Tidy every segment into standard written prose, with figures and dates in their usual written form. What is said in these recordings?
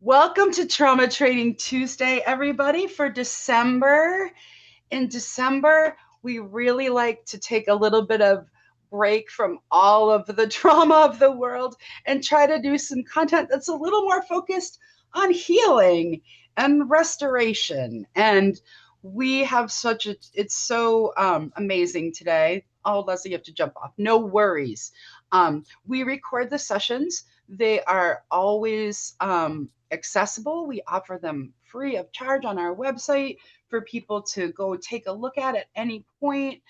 Welcome to Trauma Training Tuesday, everybody, for December. In December, we really like to take a little bit of break from all of the trauma of the world and try to do some content that's a little more focused on healing and restoration. And we have it's so amazing today. Oh, Leslie, you have to jump off. No worries. We record the sessions. They are always accessible. We offer them free of charge on our website for people to go take a look at any point.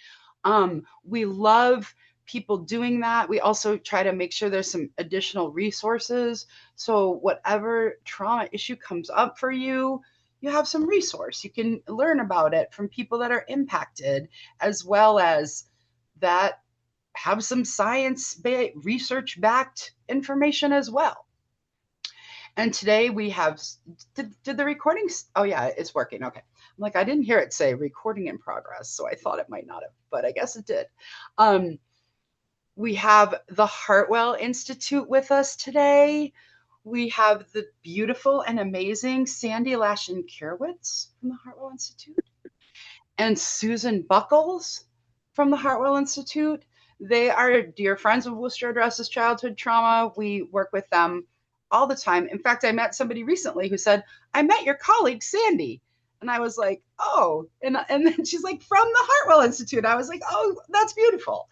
We love people doing that. We also try to make sure there's some additional resources. So, whatever trauma issue comes up for you, you have some resource. You can learn about it from people that are impacted, as well as that have some science research backed information as well. And today we have, did the recordings? Oh yeah, it's working. Okay. I'm like, I didn't hear it say recording in progress. So I thought it might not have, but I guess it did. We have the Heartwell Institute with us today. We have the beautiful and amazing Sandy Lashin-Curewitz from the Heartwell Institute and Susan Buchholz from the Heartwell Institute. They are dear friends of Worcester Addresses Childhood Trauma. We work with them all the time. In fact, I met somebody recently who said, I met your colleague, Sandy. And I was like, oh, and then she's like, from the Heartwell Institute. I was like, oh, that's beautiful.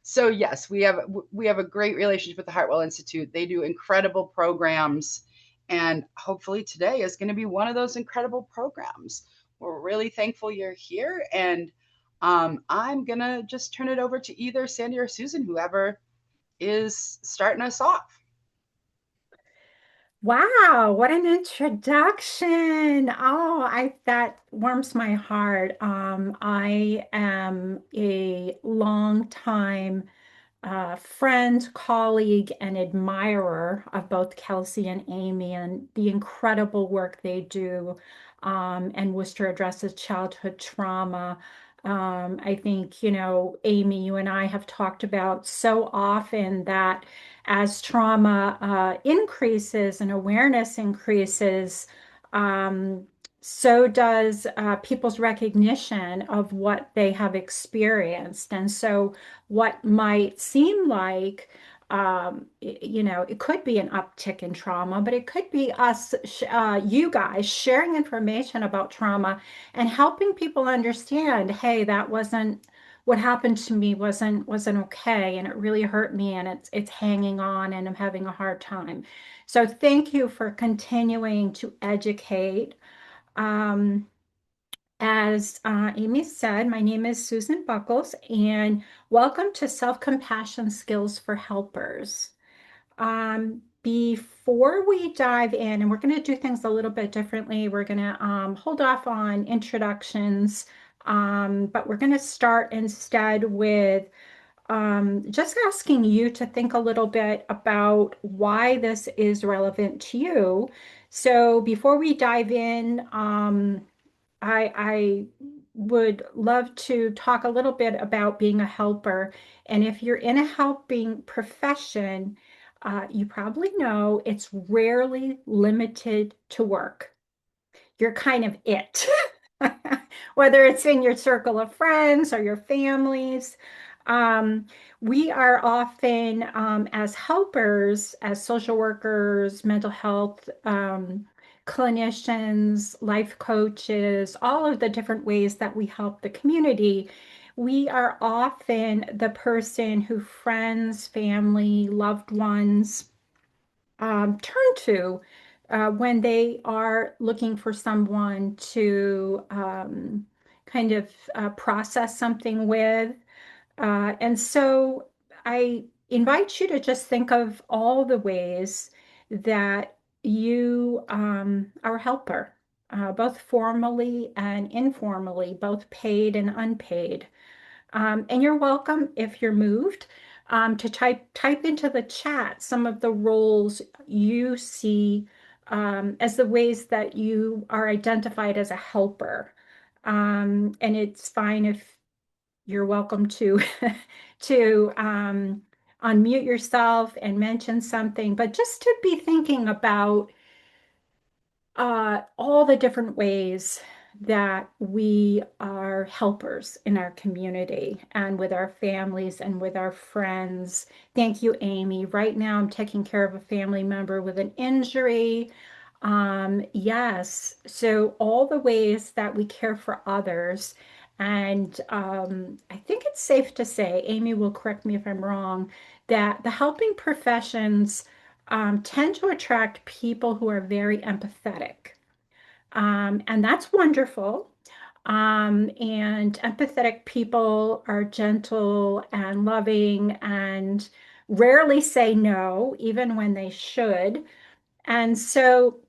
So yes, we have a great relationship with the Heartwell Institute. They do incredible programs, and hopefully today is going to be one of those incredible programs. We're really thankful you're here, and I'm gonna just turn it over to either Sandy or Susan, whoever is starting us off. Wow, what an introduction. Oh, I that warms my heart. I am a long time friend, colleague, and admirer of both Kelsey and Amy and the incredible work they do, and Worcester addresses childhood trauma. I think, Amy, you and I have talked about so often that as trauma increases and awareness increases, um, so does people's recognition of what they have experienced. And so, what might seem like, it could be an uptick in trauma, but it could be us, you guys, sharing information about trauma and helping people understand, hey, that wasn't what happened to me wasn't okay, and it really hurt me, and it's hanging on, and I'm having a hard time. So thank you for continuing to educate. Um, as Amy said, my name is Susan Buchholz, and welcome to Self-Compassion Skills for Helpers. Before we dive in, and we're going to do things a little bit differently, we're going to hold off on introductions, but we're going to start instead with just asking you to think a little bit about why this is relevant to you. So before we dive in, I would love to talk a little bit about being a helper. And if you're in a helping profession, you probably know it's rarely limited to work. You're kind of it, whether it's in your circle of friends or your families. Um, we are often, as helpers, as social workers, mental health clinicians, life coaches, all of the different ways that we help the community. We are often the person who friends, family, loved ones turn to when they are looking for someone to kind of process something with. And so I invite you to just think of all the ways that you are a helper, both formally and informally, both paid and unpaid. And you're welcome if you're moved to type into the chat some of the roles you see as the ways that you are identified as a helper. And it's fine if you're welcome to to unmute yourself and mention something, but just to be thinking about all the different ways that we are helpers in our community and with our families and with our friends. Thank you, Amy. Right now, I'm taking care of a family member with an injury. Yes, so all the ways that we care for others. And I think it's safe to say, Amy will correct me if I'm wrong, that the helping professions tend to attract people who are very empathetic. And that's wonderful. And empathetic people are gentle and loving and rarely say no, even when they should. And so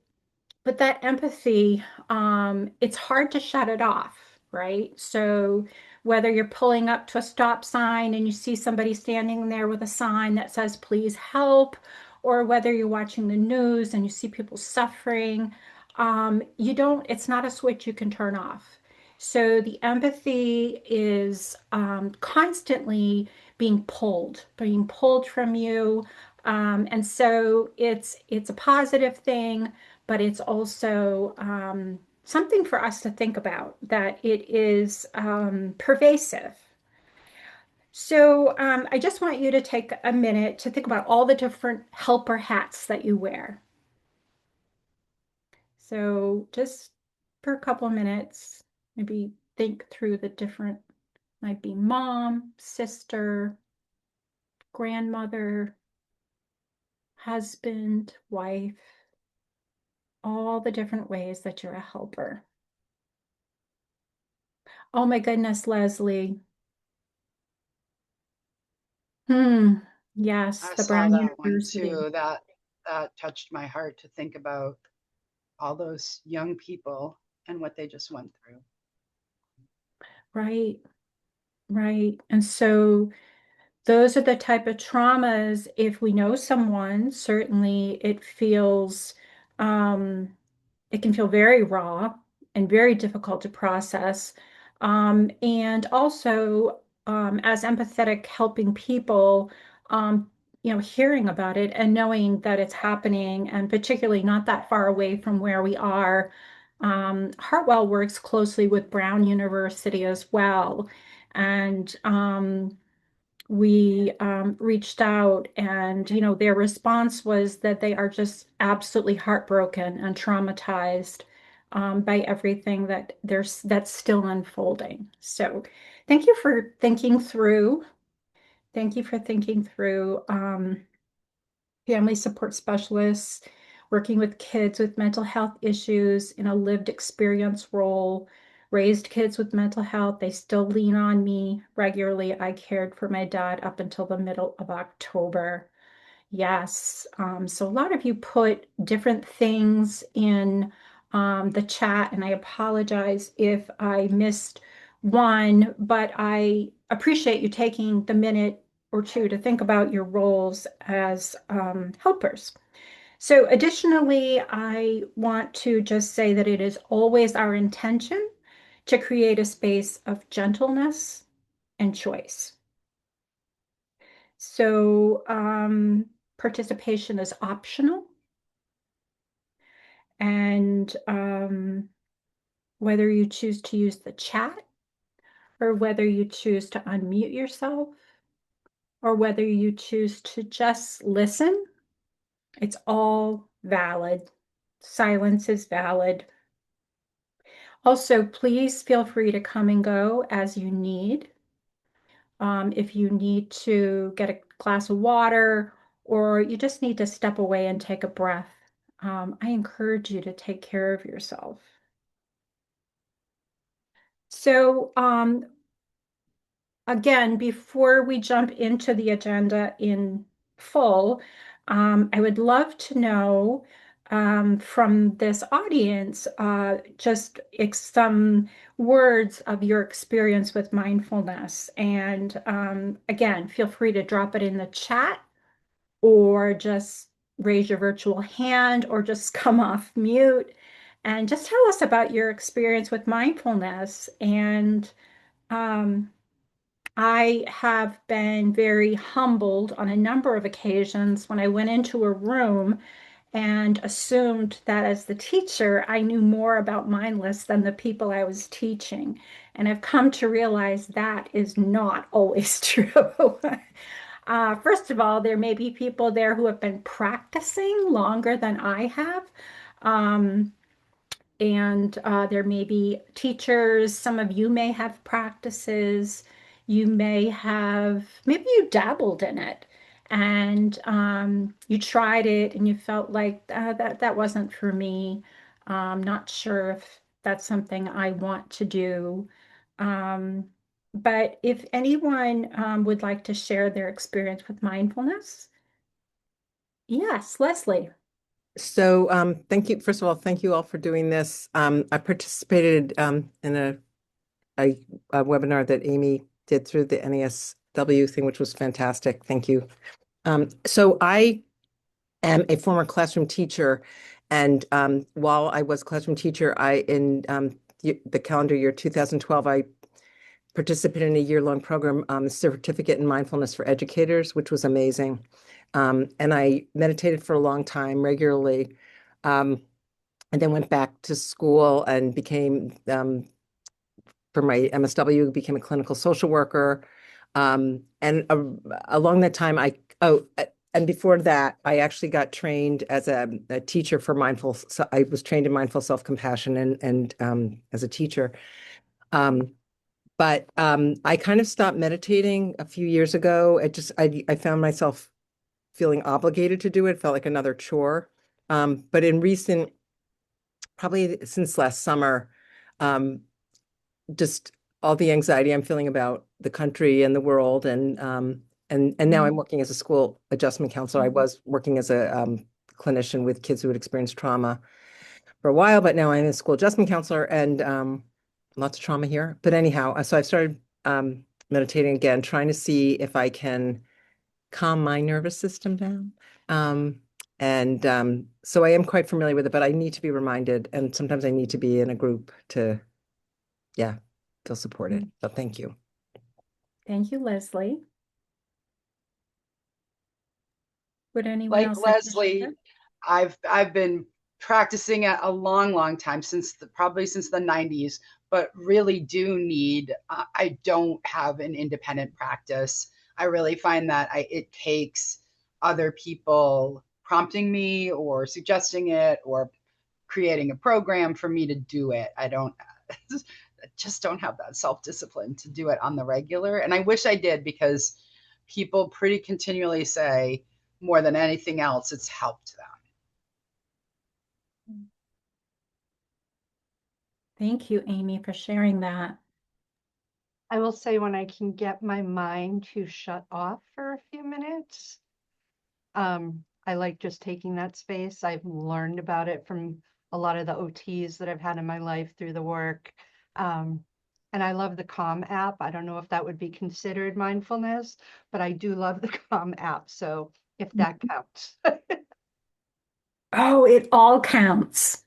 but that empathy, it's hard to shut it off, right? So whether you're pulling up to a stop sign and you see somebody standing there with a sign that says, please help, or whether you're watching the news and you see people suffering, it's not a switch you can turn off. So the empathy is constantly being pulled from you. And so it's a positive thing, but it's also something for us to think about that it is pervasive. So I just want you to take a minute to think about all the different helper hats that you wear. So just for a couple of minutes, maybe think through the different, might be mom, sister, grandmother, husband, wife, all the different ways that you're a helper. Oh my goodness, Leslie. Hmm. Yes, I the saw Brown that one University. too. That touched my heart to think about all those young people and what they just went through. Right, right. And so those are the type of traumas, if we know someone, certainly um, it can feel very raw and very difficult to process. And also, as empathetic, helping people, um, hearing about it and knowing that it's happening, and particularly not that far away from where we are. Heartwell works closely with Brown University as well. And we reached out, and their response was that they are just absolutely heartbroken and traumatized by everything that's still unfolding. So thank you for thinking through. Thank you for thinking through family support specialists, working with kids with mental health issues in a lived experience role, raised kids with mental health. They still lean on me regularly. I cared for my dad up until the middle of October. Yes. So a lot of you put different things in the chat, and I apologize if I missed one, but I appreciate you taking the minute or two to think about your roles as helpers. So additionally, I want to just say that it is always our intention to create a space of gentleness and choice. So participation is optional, and whether you choose to use the chat or whether you choose to unmute yourself or whether you choose to just listen, it's all valid. Silence is valid. Also, please feel free to come and go as you need. If you need to get a glass of water or you just need to step away and take a breath, I encourage you to take care of yourself. So, again, before we jump into the agenda in full, I would love to know from this audience just some words of your experience with mindfulness. And again, feel free to drop it in the chat or just raise your virtual hand or just come off mute and just tell us about your experience with mindfulness. And um, I have been very humbled on a number of occasions when I went into a room and assumed that as the teacher, I knew more about mindless than the people I was teaching. And I've come to realize that is not always true. First of all, there may be people there who have been practicing longer than I have. Um, and there may be teachers, some of you may have practices, you may have, maybe you dabbled in it and you tried it and you felt like that wasn't for me. Not sure if that's something I want to do. Um, but if anyone would like to share their experience with mindfulness, yes, Leslie. So, thank you. First of all, thank you all for doing this. I participated in a, a webinar that Amy did through the NASW thing, which was fantastic. Thank you. So I am a former classroom teacher, and while I was a classroom teacher, in the calendar year 2012, I participated in a year-long program, certificate in mindfulness for educators, which was amazing. And I meditated for a long time regularly. Um, and then went back to school and became, for my MSW, became a clinical social worker. And along that time, and before that, I actually got trained as a teacher for mindful. So I was trained in mindful self-compassion and as a teacher. Um, but I kind of stopped meditating a few years ago. I found myself feeling obligated to do it. It felt like another chore. But in recent probably since last summer, um, just all the anxiety I'm feeling about the country and the world, and now I'm working as a school adjustment counselor. I was working as a clinician with kids who had experienced trauma for a while, but now I'm a school adjustment counselor, and lots of trauma here. But anyhow, so I've started meditating again, trying to see if I can calm my nervous system down. Um, and so I am quite familiar with it, but I need to be reminded, and sometimes I need to be in a group to, yeah, feel supported. So thank you. Thank you, Leslie. Would anyone Like else like to Leslie, share? I've been practicing at a long time, probably since the 90s, but really do need I don't have an independent practice. I really find that it takes other people prompting me or suggesting it or creating a program for me to do it. I don't I just don't have that self-discipline to do it on the regular. And I wish I did, because people pretty continually say more than anything else, it's helped them. Thank you, Amy, for sharing that. I will say when I can get my mind to shut off for a few minutes, I like just taking that space. I've learned about it from a lot of the OTs that I've had in my life through the work. Um, and I love the Calm app. I don't know if that would be considered mindfulness, but I do love the Calm app. So if that counts. Oh, it all counts.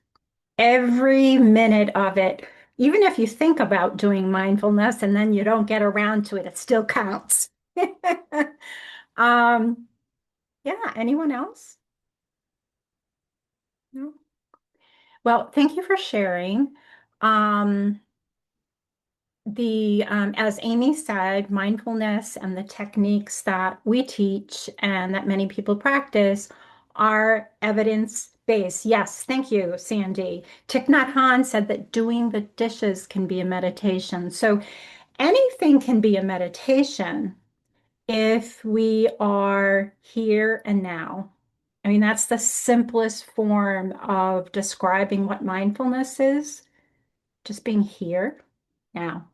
Every minute of it. Even if you think about doing mindfulness and then you don't get around to it, it still counts. Um, yeah, anyone else? No? Well, thank you for sharing. Um, as Amy said, mindfulness and the techniques that we teach and that many people practice are evidence-based. Yes, thank you, Sandy. Thich Nhat Hanh said that doing the dishes can be a meditation. So anything can be a meditation if we are here and now. I mean, that's the simplest form of describing what mindfulness is, just being here now.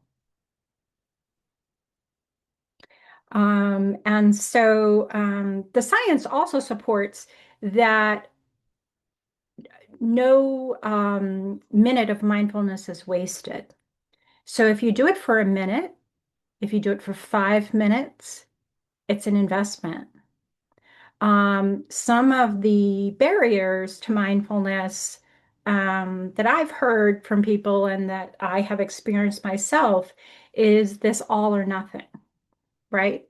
And so the science also supports that no minute of mindfulness is wasted. So if you do it for a minute, if you do it for 5 minutes, it's an investment. Some of the barriers to mindfulness that I've heard from people and that I have experienced myself is this all or nothing. right?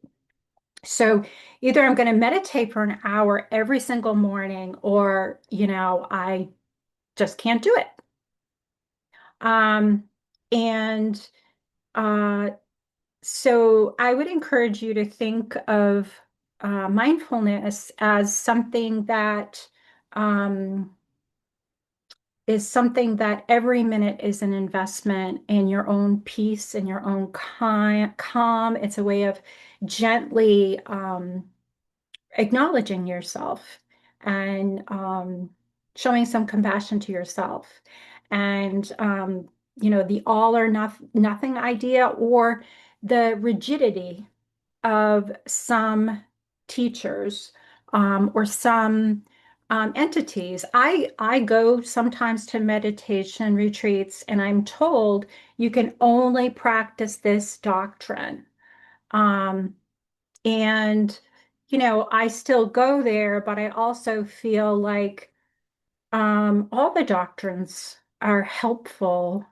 So either I'm going to meditate for an hour every single morning, or, I just can't do it. Um, and uh, so I would encourage you to think of mindfulness as something that um, is something that every minute is an investment in your own peace and your own calm. It's a way of gently acknowledging yourself and showing some compassion to yourself. And, the all or nothing idea, or the rigidity of some teachers or some entities. I go sometimes to meditation retreats, and I'm told you can only practice this doctrine. Um, and, I still go there, but I also feel like all the doctrines are helpful,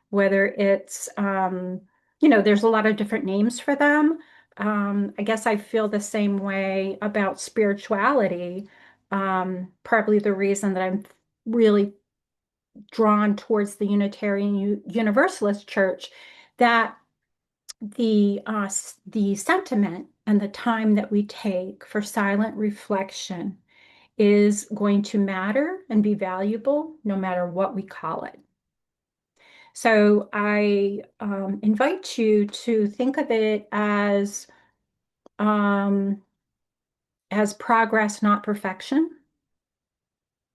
whether it's, there's a lot of different names for them. I guess I feel the same way about spirituality. Probably the reason that I'm really drawn towards the Unitarian Universalist Church, that the sentiment and the time that we take for silent reflection is going to matter and be valuable no matter what we call it. So I invite you to think of it um, as progress, not perfection.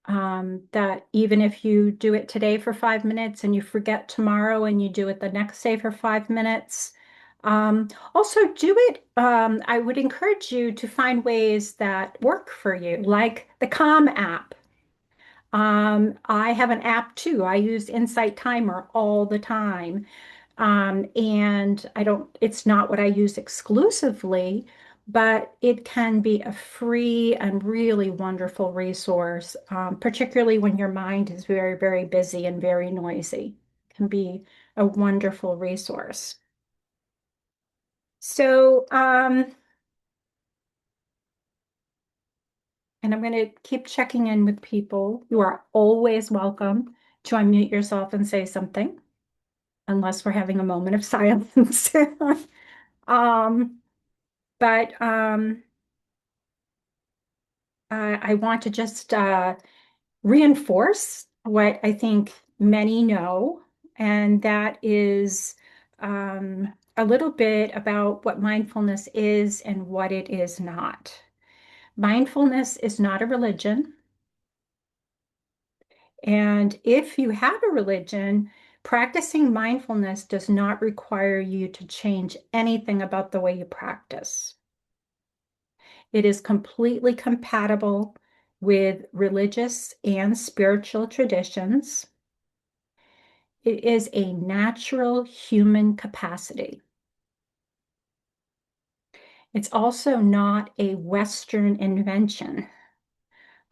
That even if you do it today for 5 minutes and you forget tomorrow and you do it the next day for 5 minutes, also do it. I would encourage you to find ways that work for you, like the Calm app. I have an app too. I use Insight Timer all the time. And it's not what I use exclusively, but it can be a free and really wonderful resource, particularly when your mind is very, very busy and very noisy. It can be a wonderful resource. So, and I'm going to keep checking in with people. You are always welcome to unmute yourself and say something, unless we're having a moment of silence. Um, but I want to just reinforce what I think many know, and that is a little bit about what mindfulness is and what it is not. Mindfulness is not a religion. And if you have a religion, practicing mindfulness does not require you to change anything about the way you practice. It is completely compatible with religious and spiritual traditions. It is a natural human capacity. It's also not a Western invention.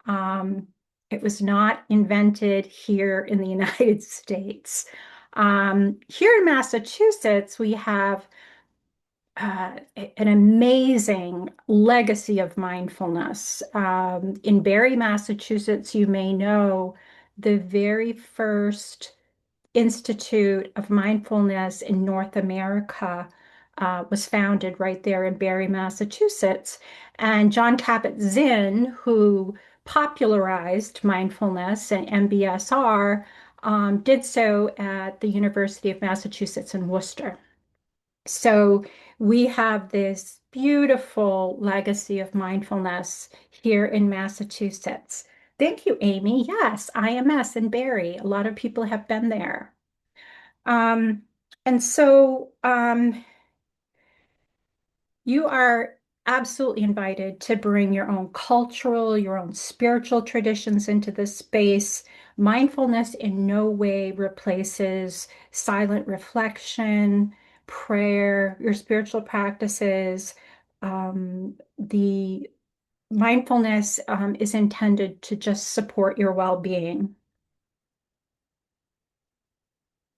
Um, it was not invented here in the United States. Here in Massachusetts, we have an amazing legacy of mindfulness. In Barre, Massachusetts, you may know the very first Institute of Mindfulness in North America was founded right there in Barre, Massachusetts. And John Kabat-Zinn, who popularized mindfulness and MBSR, did so at the University of Massachusetts in Worcester. So we have this beautiful legacy of mindfulness here in Massachusetts. Thank you, Amy. Yes, IMS in Barre. A lot of people have been there. Um, and so you are absolutely invited to bring your own cultural, your own spiritual traditions into this space. Mindfulness in no way replaces silent reflection, prayer, your spiritual practices. The mindfulness is intended to just support your well-being.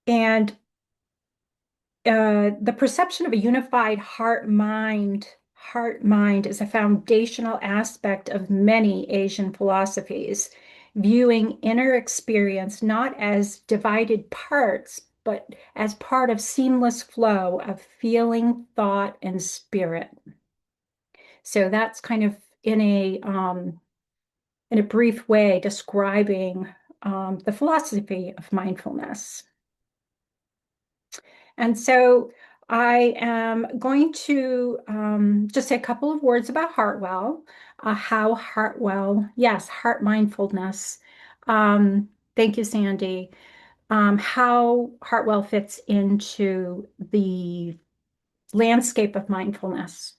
And the perception of a unified heart mind is a foundational aspect of many Asian philosophies, viewing inner experience not as divided parts, but as part of seamless flow of feeling, thought, and spirit. So that's kind of in a brief way describing the philosophy of mindfulness. And so I am going to just say a couple of words about Heartwell, how Heartwell, yes, heart mindfulness. Thank you, Sandy. How Heartwell fits into the landscape of mindfulness.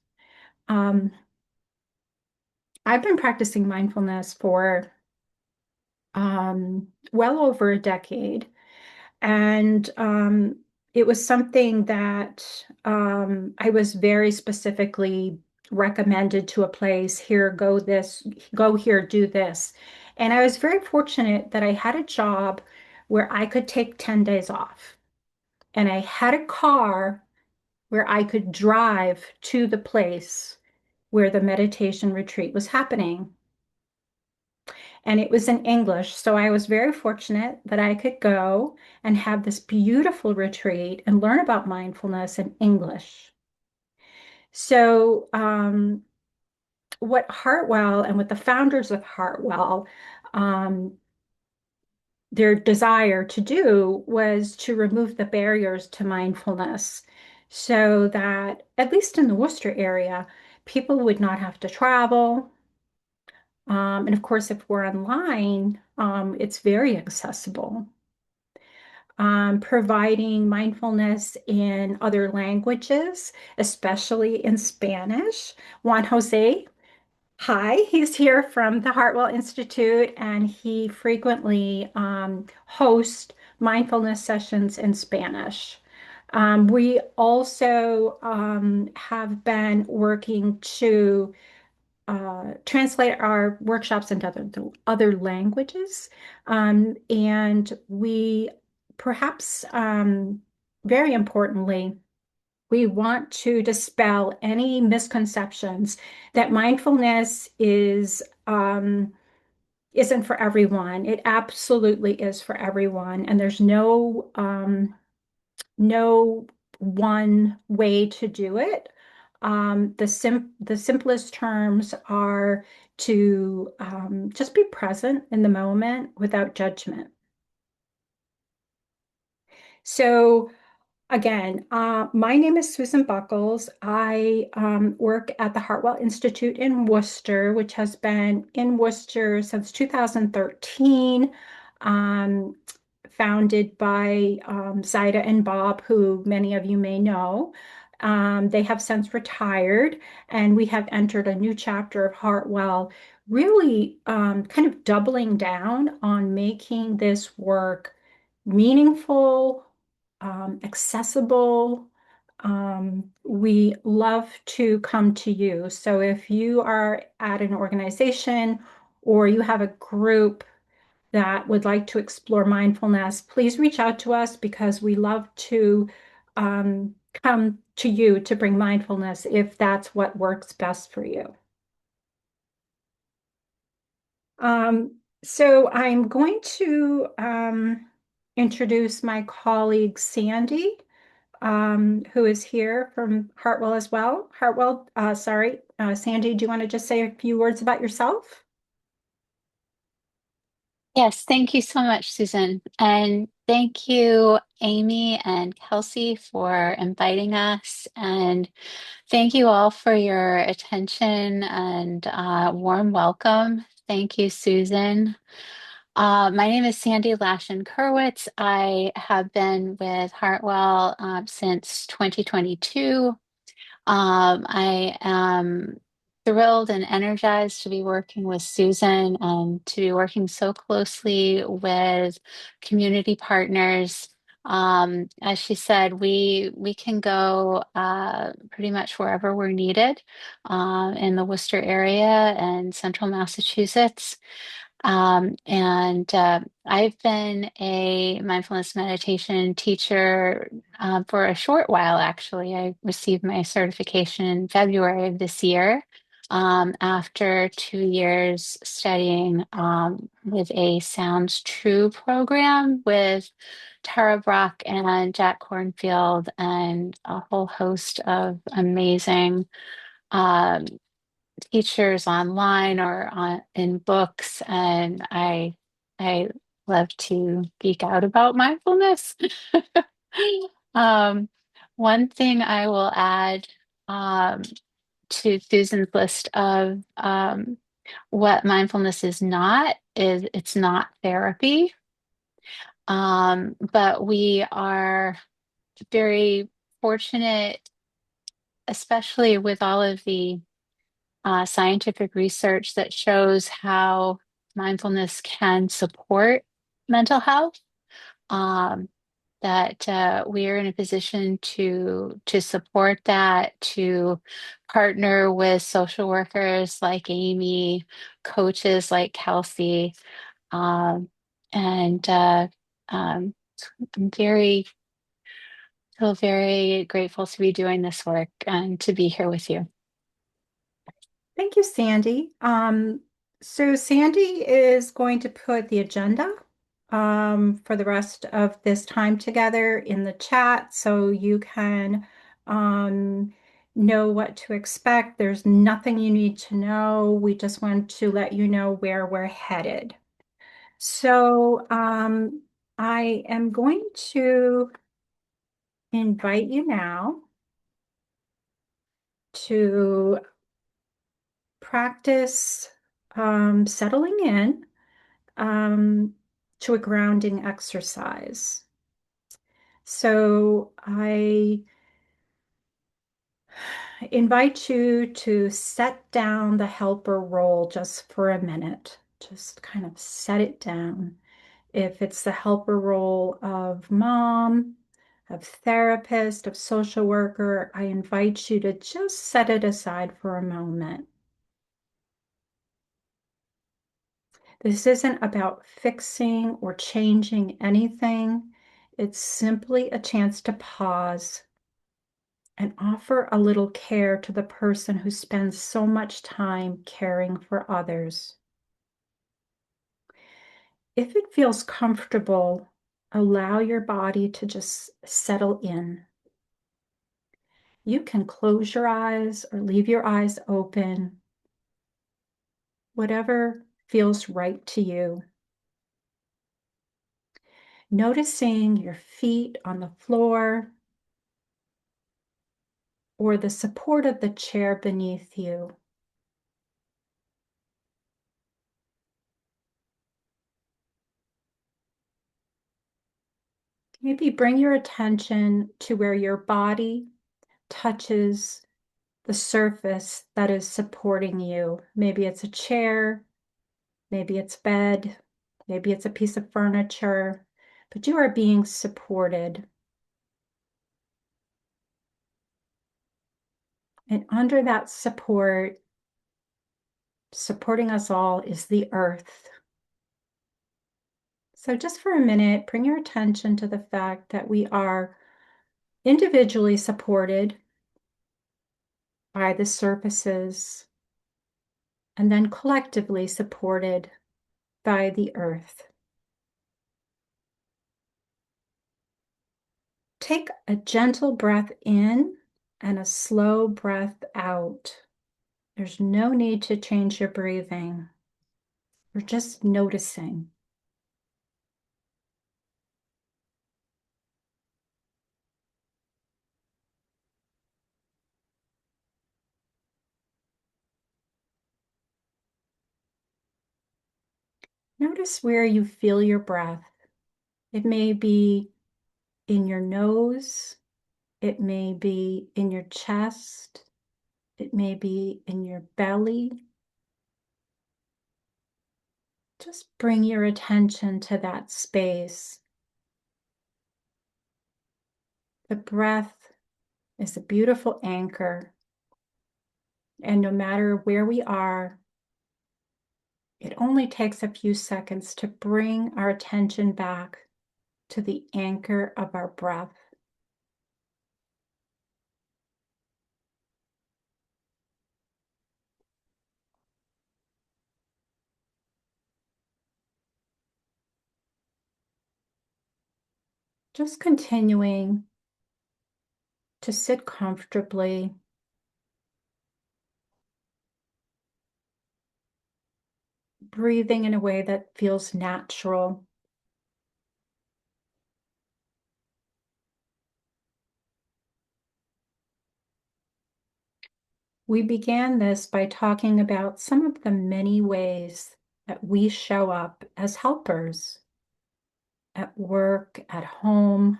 Um, I've been practicing mindfulness for well over a decade. And it was something that I was very specifically recommended to a place here, go here, do this. And I was very fortunate that I had a job where I could take 10 days off. And I had a car where I could drive to the place where the meditation retreat was happening. And it was in English. So I was very fortunate that I could go and have this beautiful retreat and learn about mindfulness in English. So, what Heartwell and what the founders of Heartwell, um, their desire to do was to remove the barriers to mindfulness so that, at least in the Worcester area, people would not have to travel. And of course, if we're online, it's very accessible. Providing mindfulness in other languages, especially in Spanish. Juan Jose, hi, he's here from the Heartwell Institute, and he frequently hosts mindfulness sessions in Spanish. We also have been working to translate our workshops into other languages. And we perhaps, very importantly, we want to dispel any misconceptions that mindfulness isn't for everyone. It absolutely is for everyone, and there's no one way to do it. The simplest terms are to just be present in the moment without judgment. So again, my name is Susan Buchholz. I work at the Heartwell Institute in Worcester, which has been in Worcester since 2013. Founded by Zaida and Bob, who many of you may know. They have since retired, and we have entered a new chapter of Heartwell, really kind of doubling down on making this work meaningful, accessible. We love to come to you. So if you are at an organization or you have a group that would like to explore mindfulness, please reach out to us because we love to come to you to bring mindfulness if that's what works best for you. So I'm going to introduce my colleague Sandy, who is here from Heartwell as well. Sandy, do you want to just say a few words about yourself? Yes, thank you so much, Susan. And thank you, Amy and Kelsey, for inviting us. And thank you all for your attention and warm welcome. Thank you, Susan. My name is Sandy Lashin-Curewitz. I have been with Heartwell since 2022. I am thrilled and energized to be working with Susan and to be working so closely with community partners. As she said, we can go pretty much wherever we're needed in the Worcester area and central Massachusetts. I've been a mindfulness meditation teacher for a short while, actually. I received my certification in February of this year after 2 years studying with a Sounds True program with Tara Brach and Jack Cornfield and a whole host of amazing um, teachers online or in books, and I love to geek out about mindfulness. Um, One thing I will add um, to Susan's list of what mindfulness is not is it's not therapy, but we are very fortunate, especially with all of the scientific research that shows how mindfulness can support mental health. Um, that we're in a position to support that, to partner with social workers like Amy, coaches like Kelsey, um, and um, I'm very feel very grateful to be doing this work and to be here with you. Thank you, Sandy. So Sandy is going to put the agenda for the rest of this time together in the chat so you can um, know what to expect. There's nothing you need to know. We just want to let you know where we're headed. So I am going to invite you now to practice settling in to a grounding exercise. So I invite you to set down the helper role just for a minute. Just kind of set it down. If it's the helper role of mom, of therapist, of social worker, I invite you to just set it aside for a moment. This isn't about fixing or changing anything. It's simply a chance to pause and offer a little care to the person who spends so much time caring for others. If it feels comfortable, allow your body to just settle in. You can close your eyes or leave your eyes open, whatever feels right to you. Noticing your feet on the floor or the support of the chair beneath you. Maybe bring your attention to where your body touches the surface that is supporting you. Maybe it's a chair, maybe it's bed, maybe it's a piece of furniture, but you are being supported. And under that support, supporting us all is the earth. So just for a minute, bring your attention to the fact that we are individually supported by the surfaces and then collectively supported by the earth. Take a gentle breath in and a slow breath out. There's no need to change your breathing. You're just noticing. Notice where you feel your breath. It may be in your nose, it may be in your chest, it may be in your belly. Just bring your attention to that space. The breath is a beautiful anchor. And no matter where we are, It only takes a few seconds to bring our attention back to the anchor of our breath. Just continuing to sit comfortably, breathing in a way that feels natural. We began this by talking about some of the many ways that we show up as helpers at work, at home,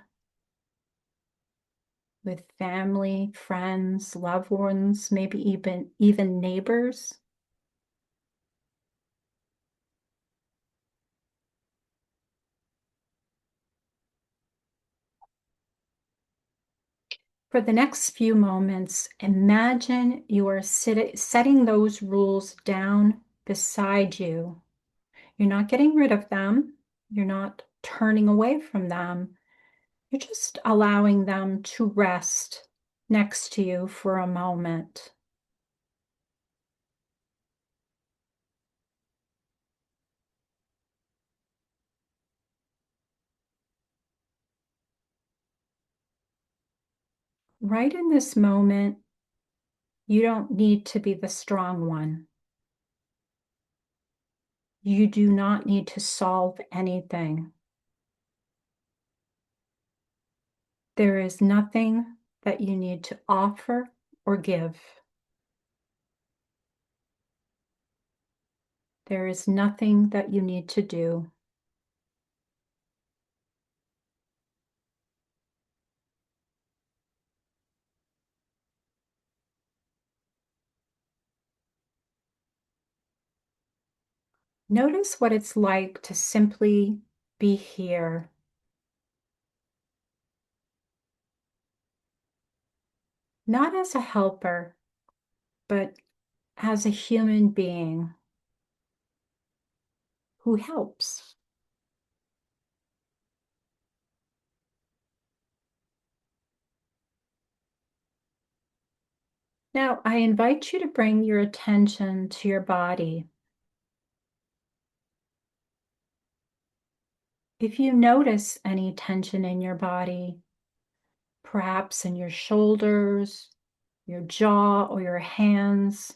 with family, friends, loved ones, maybe even neighbors. For the next few moments, imagine you are setting those rules down beside you. You're not getting rid of them. You're not turning away from them. You're just allowing them to rest next to you for a moment. Right in this moment, you don't need to be the strong one. You do not need to solve anything. There is nothing that you need to offer or give. There is nothing that you need to do. Notice what it's like to simply be here. Not as a helper, but as a human being who helps. Now, I invite you to bring your attention to your body. If you notice any tension in your body, perhaps in your shoulders, your jaw, or your hands,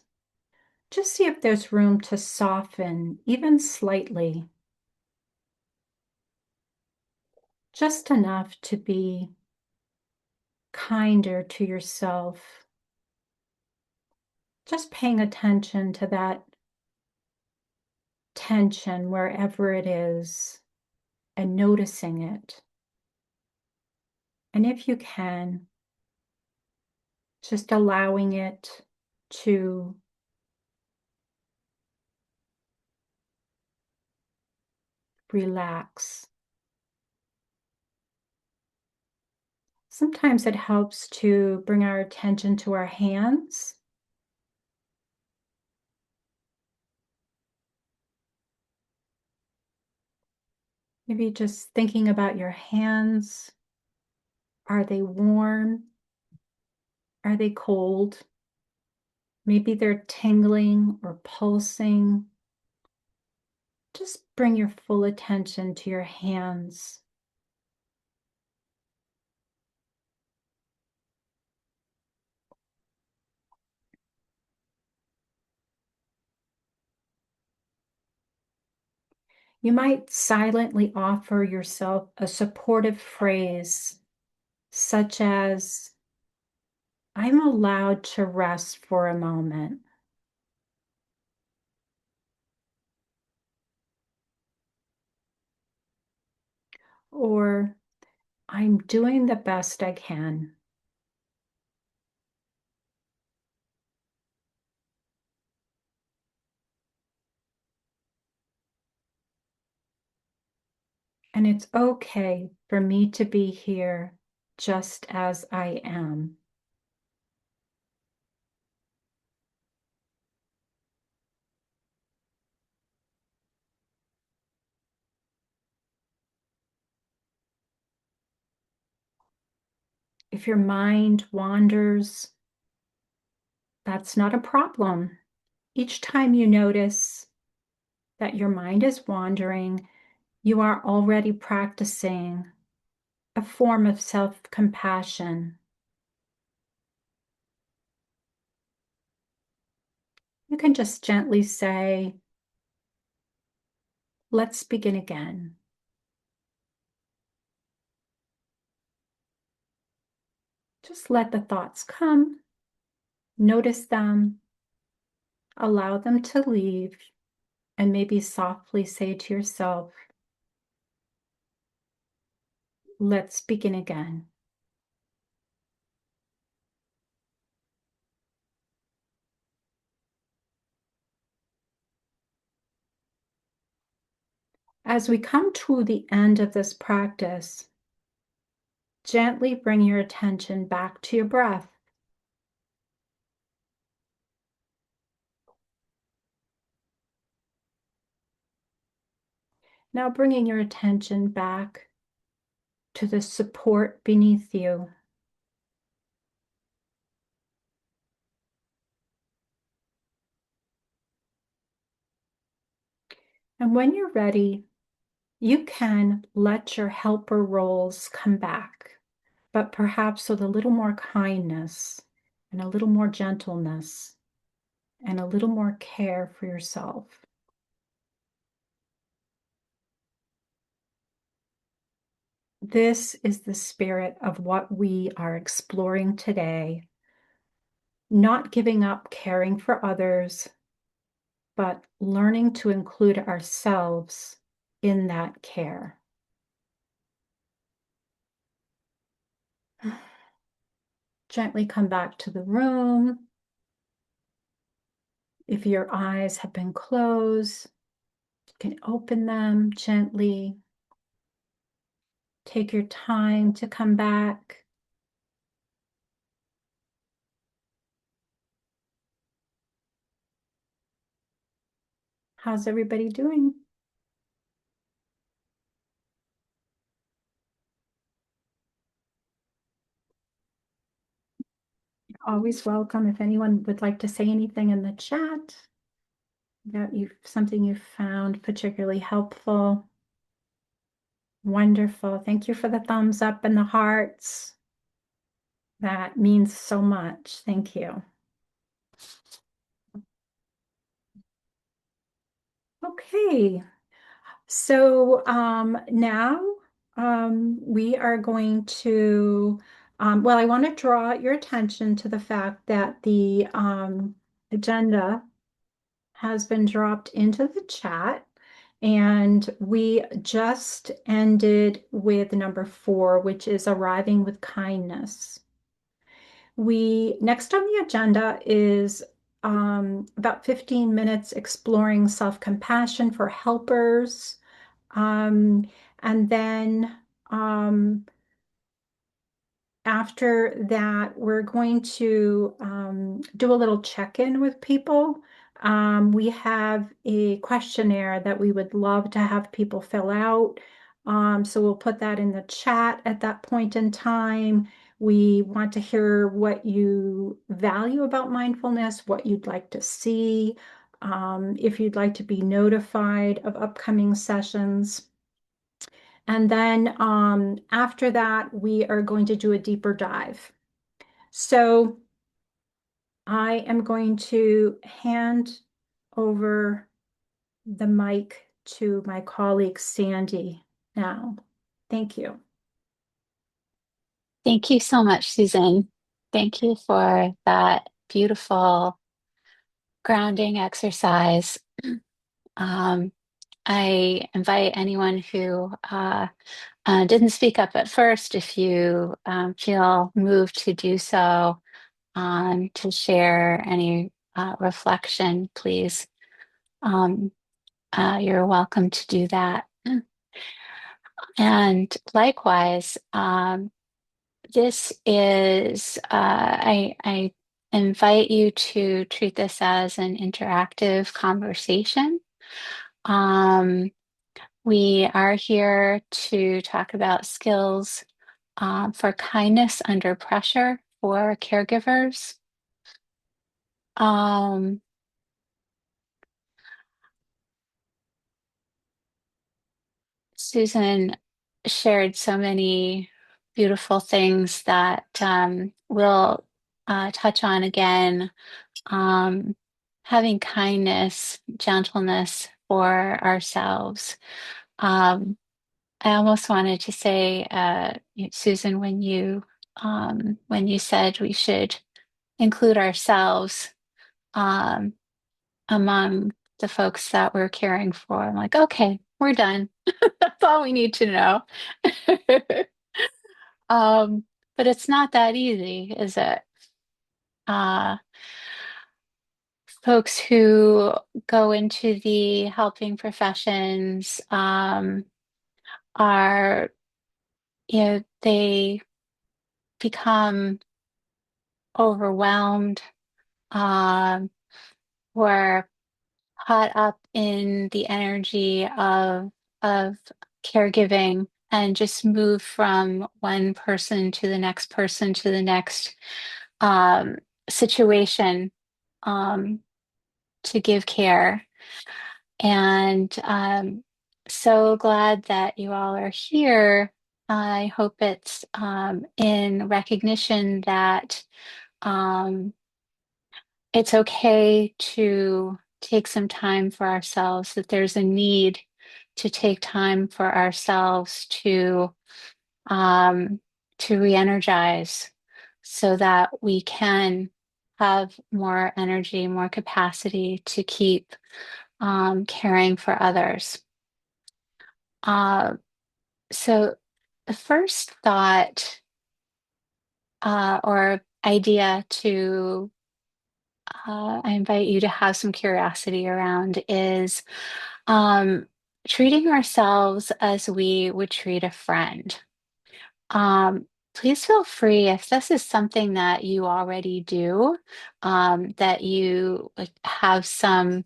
just see if there's room to soften, even slightly. Just enough to be kinder to yourself. Just paying attention to that tension wherever it is and noticing it. And if you can, just allowing it to relax. Sometimes it helps to bring our attention to our hands. Maybe just thinking about your hands. Are they warm? Are they cold? Maybe they're tingling or pulsing. Just bring your full attention to your hands. You might silently offer yourself a supportive phrase, such as, I'm allowed to rest for a moment. Or, I'm doing the best I can. And it's okay for me to be here just as I am. If your mind wanders, that's not a problem. Each time you notice that your mind is wandering, you are already practicing a form of self-compassion. You can just gently say, let's begin again. Just let the thoughts come, notice them, allow them to leave, and maybe softly say to yourself, let's begin again. As we come to the end of this practice, gently bring your attention back to your breath. Now bringing your attention back to the support beneath you. And when you're ready, you can let your helper roles come back, but perhaps with a little more kindness and a little more gentleness and a little more care for yourself. This is the spirit of what we are exploring today. Not giving up caring for others, but learning to include ourselves in that care. Gently come back to the room. If your eyes have been closed, you can open them gently. Take your time to come back. How's everybody doing? Always welcome if anyone would like to say anything in the chat that something you found particularly helpful. Wonderful. Thank you for the thumbs up and the hearts. That means so much. Thank you. Okay. So now we are going to, well, I want to draw your attention to the fact that the agenda has been dropped into the chat. And we just ended with number 4, which is arriving with kindness. Next on the agenda is about 15 minutes exploring self-compassion for helpers. And then after that, we're going to do a little check-in with people. We have a questionnaire that we would love to have people fill out. So we'll put that in the chat at that point in time. We want to hear what you value about mindfulness, what you'd like to see, if you'd like to be notified of upcoming sessions. And then after that, we are going to do a deeper dive. So I am going to hand over the mic to my colleague, Sandy, now. Thank you. Thank you so much, Susan. Thank you for that beautiful grounding exercise. I invite anyone who didn't speak up at first, if you feel moved to do so, to share any reflection, please. You're welcome to do that. And likewise, this is, I invite you to treat this as an interactive conversation. We are here to talk about skills for kindness under pressure for caregivers. Um, Susan shared so many beautiful things that we'll touch on again. Um, Having kindness, gentleness for ourselves. I almost wanted to say, Susan, when you said we should include ourselves um, among the folks that we're caring for, I'm like, okay, we're done. That's all we need to know. Um, but it's not that easy, is it? Uh, Folks who go into the helping professions are, they become overwhelmed, um, or caught up in the energy of caregiving and just move from one person to the next person to the next um, situation um, to give care. And so glad that you all are here. I hope it's in recognition that um, it's okay to take some time for ourselves, that there's a need to take time for ourselves um, to re-energize so that we can have more energy, more capacity to keep caring for others. Uh, so the first thought or idea to I invite you to have some curiosity around is um, treating ourselves as we would treat a friend. Um, Please feel free if this is something that you already do, that you like, have some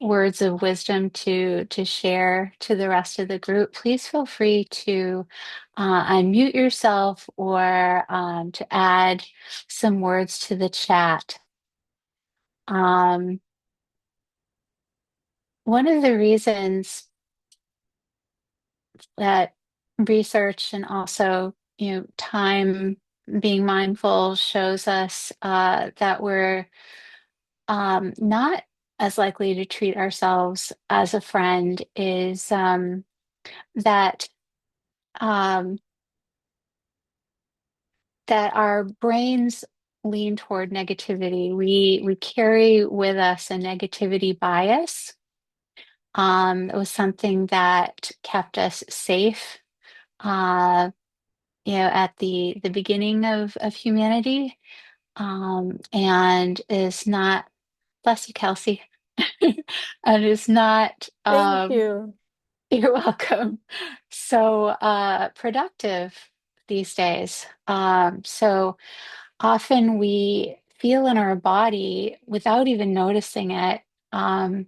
words of wisdom to share to the rest of the group. Please feel free to unmute yourself or to add some words to the chat. Um, One of the reasons that research and also, time being mindful shows us that we're not as likely to treat ourselves as a friend is that um, that our brains lean toward negativity. We carry with us a negativity bias. It was something that kept us safe, uh, at the beginning of humanity, and is not, bless you, Kelsey, and is not, Thank you. you're welcome, so productive these days. So often we feel in our body without even noticing it, um,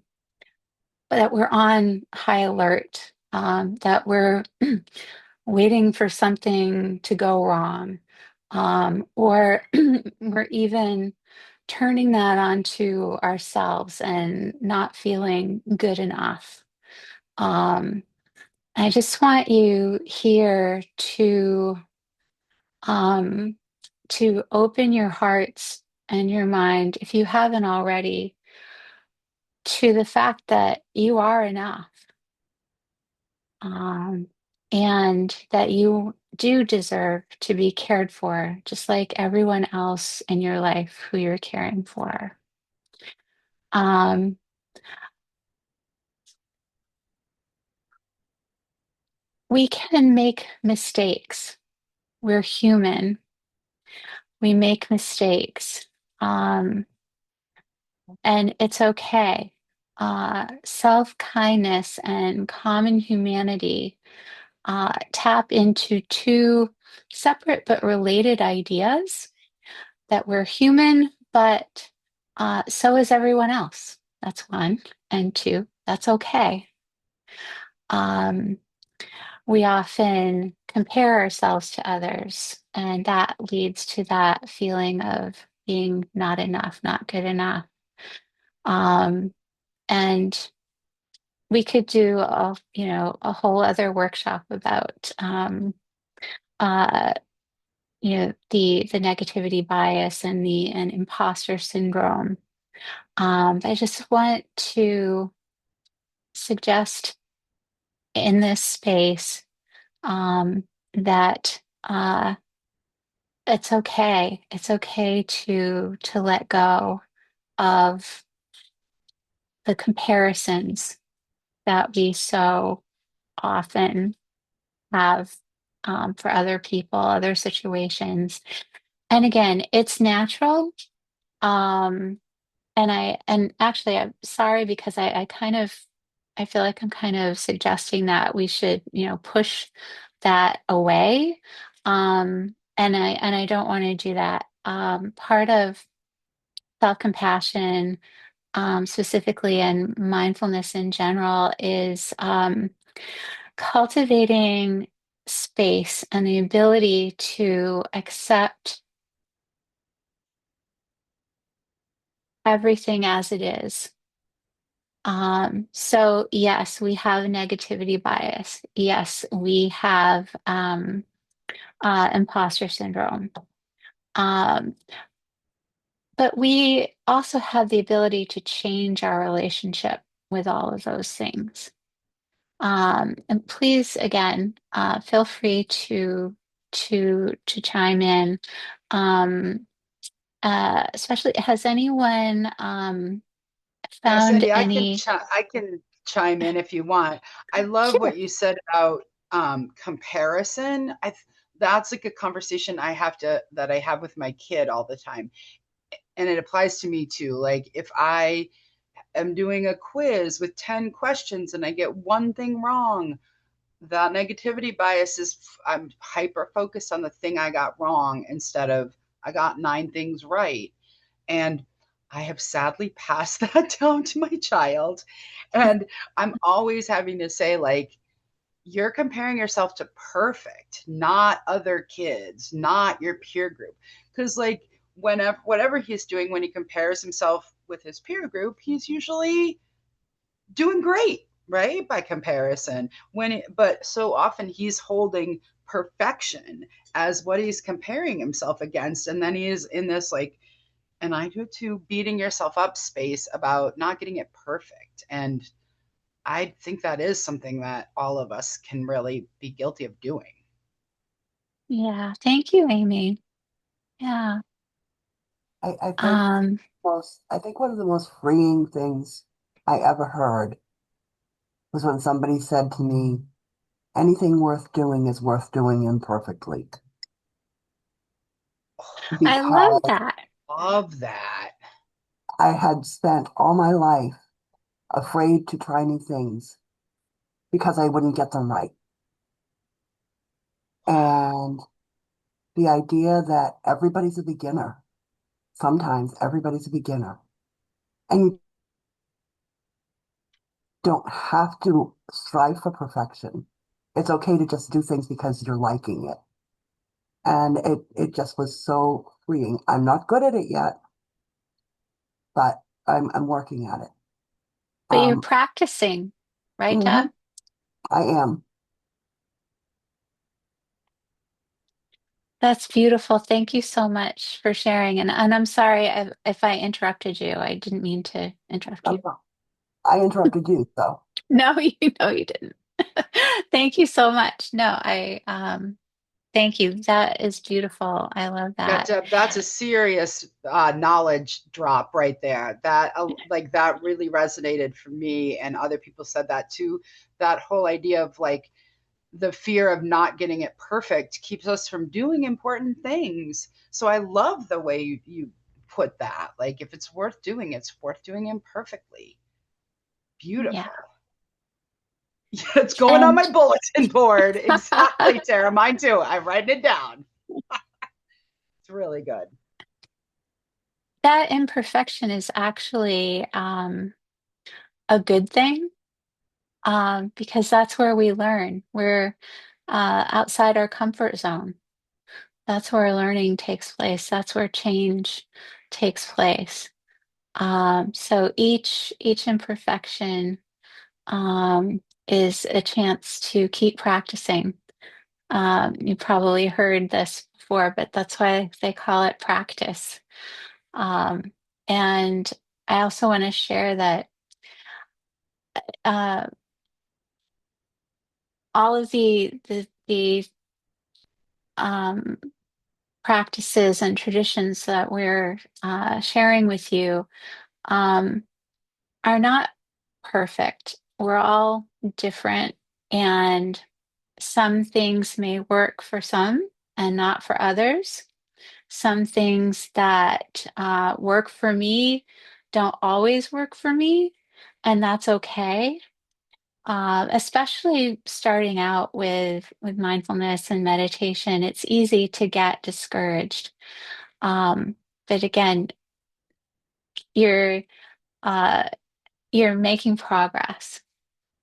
that we're on high alert, that we're waiting for something to go wrong, or we're even turning that onto ourselves and not feeling good enough. Um, I just want you here um, to open your hearts and your mind, if you haven't already, to the fact that you are enough, um, and that you do deserve to be cared for, just like everyone else in your life who you're caring for. Um, we can make mistakes. We're human. We make mistakes. Um, and it's okay. Self-kindness and common humanity tap into two separate but related ideas that we're human, but so is everyone else. That's one. And two, that's okay. Um, we often compare ourselves to others, and that leads to that feeling of being not enough, not good enough. Um, and we could do a whole other workshop about uh, the negativity bias and the and imposter syndrome. But I just want to suggest in this space um, that it's okay. It's okay to let go of the comparisons that we so often have for other people, other situations. And again, it's natural. Um, and actually I'm sorry because I feel like I'm kind of suggesting that we should, push that away. And I don't want to do that. Part of self-compassion, specifically and mindfulness in general, is cultivating space and the ability to accept everything as it is. So yes, we have negativity bias. Yes, we have imposter syndrome. Um, but we also have the ability to change our relationship with all of those things. And please, again, feel free to chime in. Um, Especially, has anyone Yeah, found Cindy, any? I can chime in if you want. I love Sure. what you said about comparison. That's like a conversation that I have with my kid all the time, and it applies to me too. Like if I am doing a quiz with 10 questions and I get one thing wrong, that negativity bias is I'm hyper focused on the thing I got wrong instead of I got 9 things right. And I have sadly passed that down to my child. And I'm always having to say, like, you're comparing yourself to perfect, not other kids, not your peer group. Because, like, whatever he's doing when he compares himself with his peer group, he's usually doing great, right? By comparison. But so often he's holding perfection as what he's comparing himself against. And then he is in this, like, and I do too, beating yourself up space about not getting it perfect. And I think that is something that all of us can really be guilty of doing. Yeah. Thank you, Amy. Yeah. I think Um, I think one of the most freeing things I ever heard was when somebody said to me, anything worth doing is worth doing imperfectly. I love Because that. Love that. I had spent all my life afraid to try new things because I wouldn't get them right. And the idea that everybody's a beginner, sometimes everybody's a beginner, and you don't have to strive for perfection. It's okay to just do things because you're liking it. And it just was so freeing. I'm not good at it yet, but I'm working at it. But you're Um, practicing, right, mhm, Deb? I am. That's beautiful. Thank you so much for sharing. And I'm sorry if I interrupted you. I didn't mean to interrupt you. Oh, I interrupted you, so No, you know you didn't. Thank you so much. No, thank you. That is beautiful. I love Yeah, that. Deb, that's a serious knowledge drop right there. That really resonated for me, and other people said that too. That whole idea of like the fear of not getting it perfect keeps us from doing important things. So I love the way you put that. Like if it's worth doing, it's worth doing imperfectly. Yeah. Beautiful. It's going on And my bulletin board. Exactly, Tara. Mine too. I'm writing it down. It's really good. that imperfection is actually a good thing. because that's where we learn. We're outside our comfort zone. That's where learning takes place. That's where change takes place. So each imperfection is a chance to keep practicing. You probably heard this before, but that's why they call it practice. Um, and I also want to share that uh, all of the um, practices and traditions that we're sharing with you um, are not perfect. We're all different, and some things may work for some and not for others. Some things that work for me don't always work for me, and that's okay. Especially starting out with mindfulness and meditation, it's easy to get discouraged. Um, but again, you're uh, you're making progress.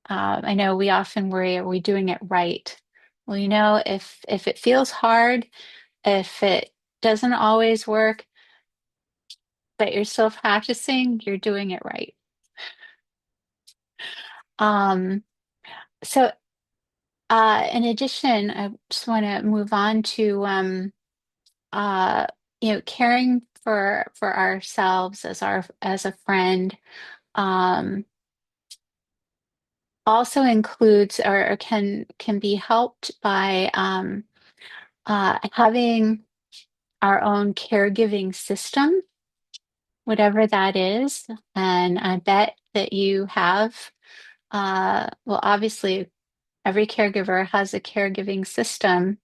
I know we often worry, are we doing it right? Well, if it feels hard, if it doesn't always work, but you're still practicing, you're doing it right. Um, so in addition, I just want to move on to uh, caring for ourselves as a friend um, also includes or can be helped by having our own caregiving system, whatever that is. And I bet that you have, well, obviously, every caregiver has a caregiving system.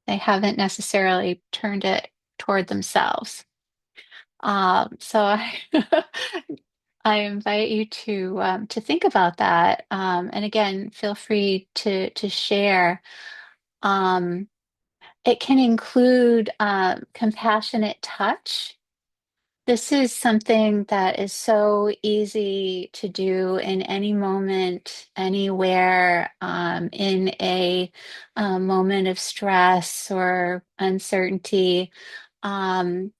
They haven't necessarily turned it toward themselves. So I invite you to think about that. And again, feel free to share. Um, it can include compassionate touch. This is something that is so easy to do in any moment, anywhere, in a moment of stress or uncertainty. Um,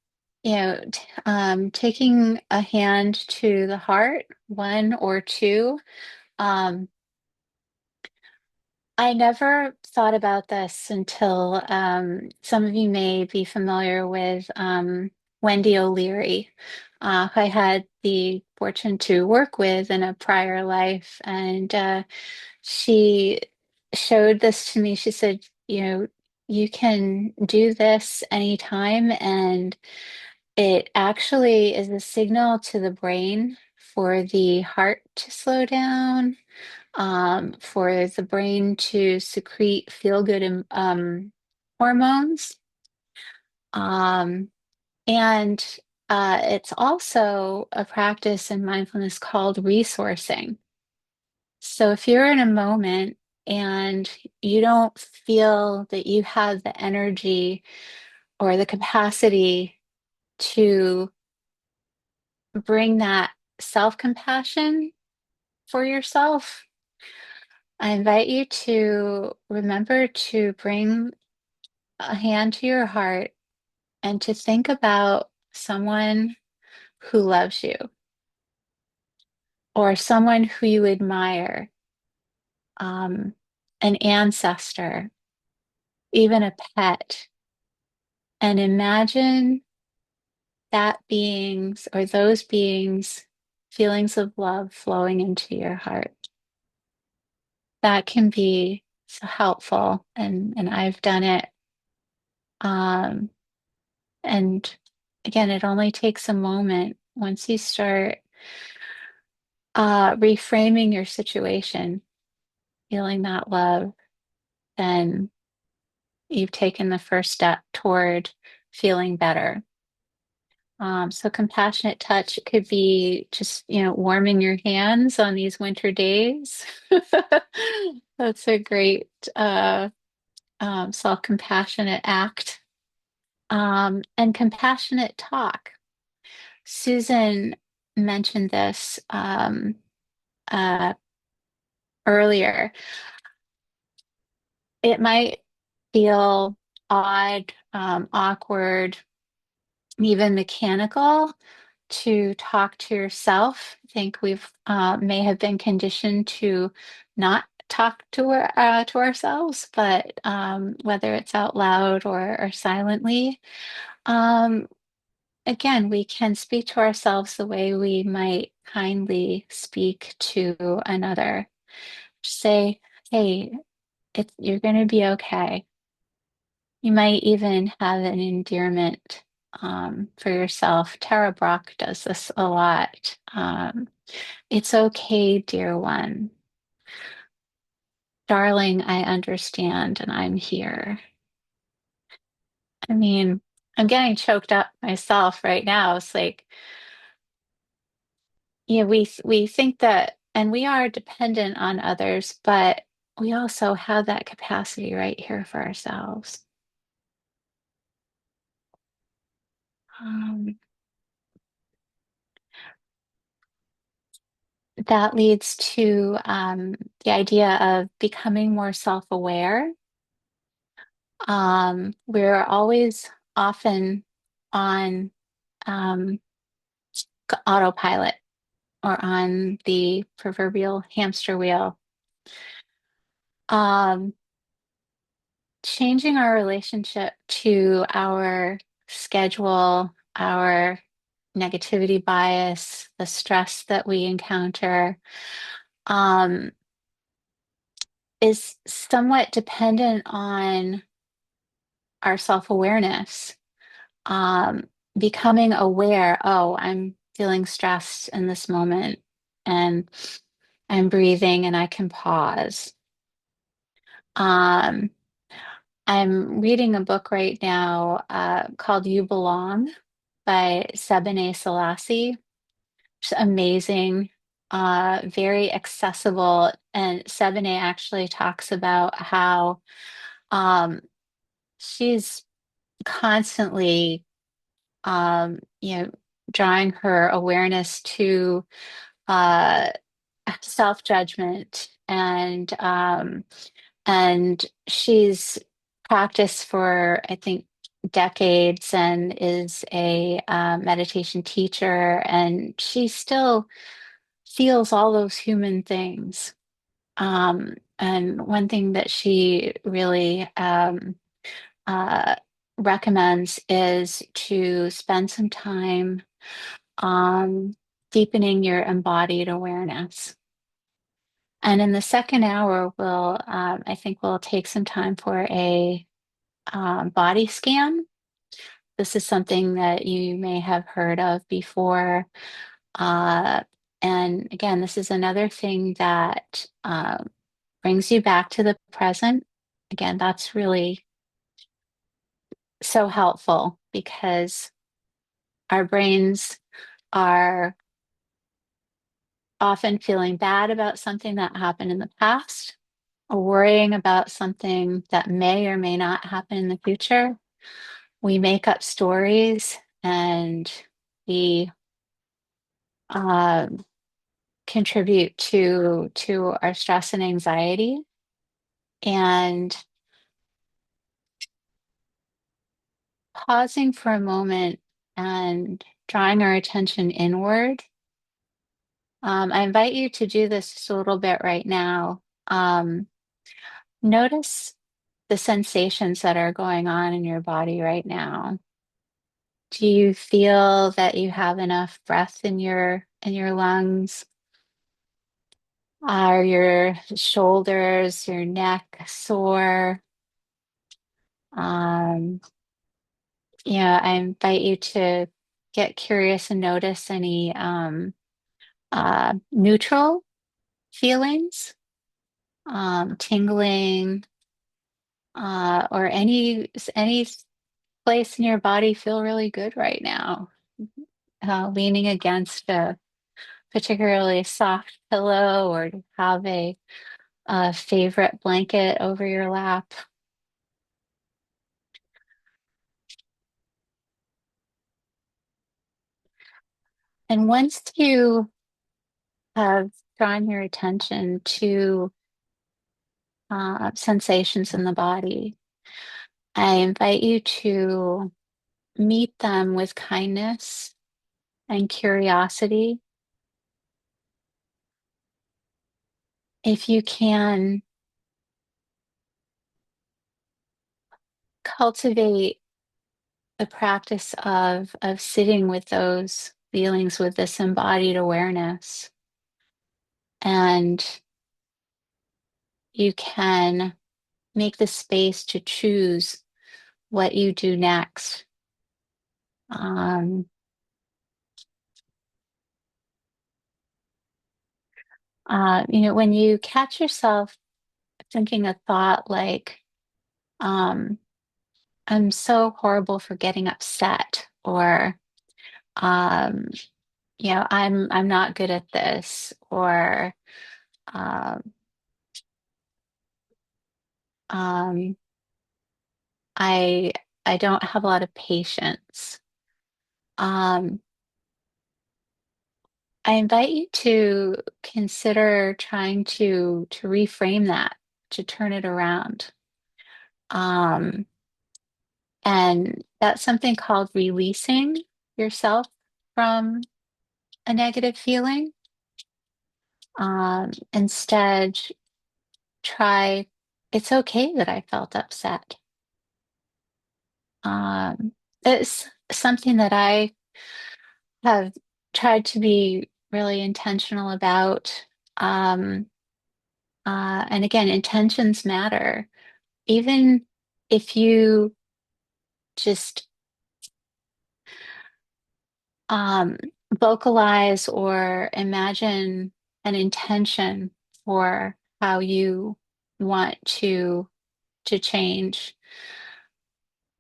taking a hand to the heart, one or two. Um, I never thought about this until some of you may be familiar with Wendy O'Leary, who I had the fortune to work with in a prior life. And she showed this to me. She said, you can do this anytime. And it actually is a signal to the brain for the heart to slow down, for the brain to secrete feel-good hormones. Um, and it's also a practice in mindfulness called resourcing. So if you're in a moment and you don't feel that you have the energy or the capacity to bring that self-compassion for yourself, I invite you to remember to bring a hand to your heart and to think about someone who loves you or someone who you admire, um, an ancestor, even a pet, and imagine that beings or those beings' feelings of love flowing into your heart. That can be so helpful, and I've done it. Um, and again, it only takes a moment. Once you start reframing your situation, feeling that love, then you've taken the first step toward feeling better. So compassionate touch could be just, warming your hands on these winter days. That's a great self-compassionate act. And compassionate talk. Susan mentioned this uh, earlier, it might feel odd, awkward, even mechanical to talk to yourself. I think we've may have been conditioned to not talk to ourselves, but whether it's out loud or silently, um, again, we can speak to ourselves the way we might kindly speak to another. Say, "Hey, you're going to be okay." You might even have an endearment for yourself. Tara Brach does this a lot. It's okay, dear one. Darling, I understand and I'm here. I mean, I'm getting choked up myself right now. It's like, yeah, we think that, and we are dependent on others, but we also have that capacity right here for ourselves. Um, that leads to the idea of becoming more self-aware. We're always often on um, autopilot or on the proverbial hamster wheel. Um, Changing our relationship to our schedule, our negativity bias, the stress that we encounter, um, is somewhat dependent on our self-awareness. Um, Becoming aware, oh, I'm feeling stressed in this moment, and I'm breathing and I can pause. Um, I'm reading a book right now called You Belong by Sebene Selassie. It's amazing, very accessible. And Sebene actually talks about how she's constantly, you know, drawing her awareness to uh, self-judgment and she's practiced for, I think, decades and is a meditation teacher, and she still feels all those human things. And one thing that she really uh, recommends is to spend some time deepening your embodied awareness. And in the second hour, I think we'll take some time for a body scan. This is something that you may have heard of before. Uh, and again, this is another thing that brings you back to the present. Again, that's really so helpful because our brains are often feeling bad about something that happened in the past or worrying about something that may or may not happen in the future. We make up stories and we um, contribute to our stress and anxiety. And pausing for a moment and drawing our attention inward. I invite you to do this just a little bit right now. Notice the sensations that are going on in your body right now. Do you feel that you have enough breath in your lungs? Are your shoulders, your neck sore? Um, yeah, I invite you to get curious and notice any neutral feelings, tingling, or any place in your body feel really good right now. Leaning against a particularly soft pillow or to have a favorite blanket over your lap. And once you have drawn your attention to sensations in the body, I invite you to meet them with kindness and curiosity. If you can, cultivate the practice of sitting with those feelings with this embodied awareness. And you can make the space to choose what you do next. Um, when you catch yourself thinking a thought like, um, I'm so horrible for getting upset, or um, I'm not good at this, or um, um, I I don't have a lot of patience. Um, I invite you to consider trying to reframe that, to turn it around. Um, and that's something called releasing yourself from a negative feeling. Instead, try, it's okay that I felt upset. Um, it's something that I have tried to be really intentional about. Um, and again, intentions matter. Even if you just um, vocalize or imagine an intention for how you want to change,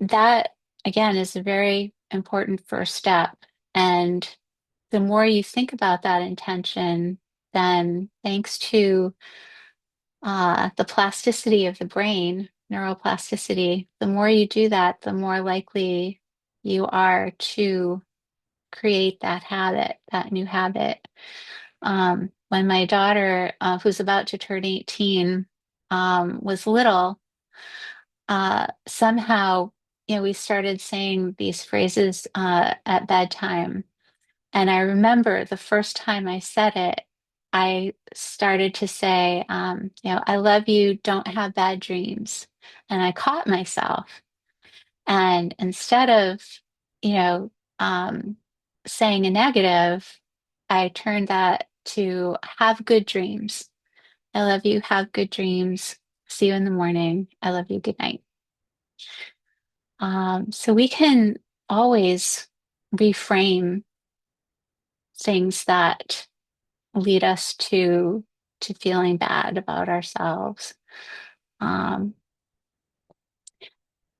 that again is a very important first step. And the more you think about that intention, then thanks to the plasticity of the brain, neuroplasticity, the more you do that, the more likely you are to create that habit, that new habit. When my daughter, who's about to turn 18, was little, somehow, we started saying these phrases at bedtime. And I remember the first time I said it, I started to say, I love you, don't have bad dreams. And I caught myself. And instead of, you know, um, saying a negative, I turned that to have good dreams. I love you, have good dreams. See you in the morning. I love you. Good night. So we can always reframe things that lead us to feeling bad about ourselves. Um,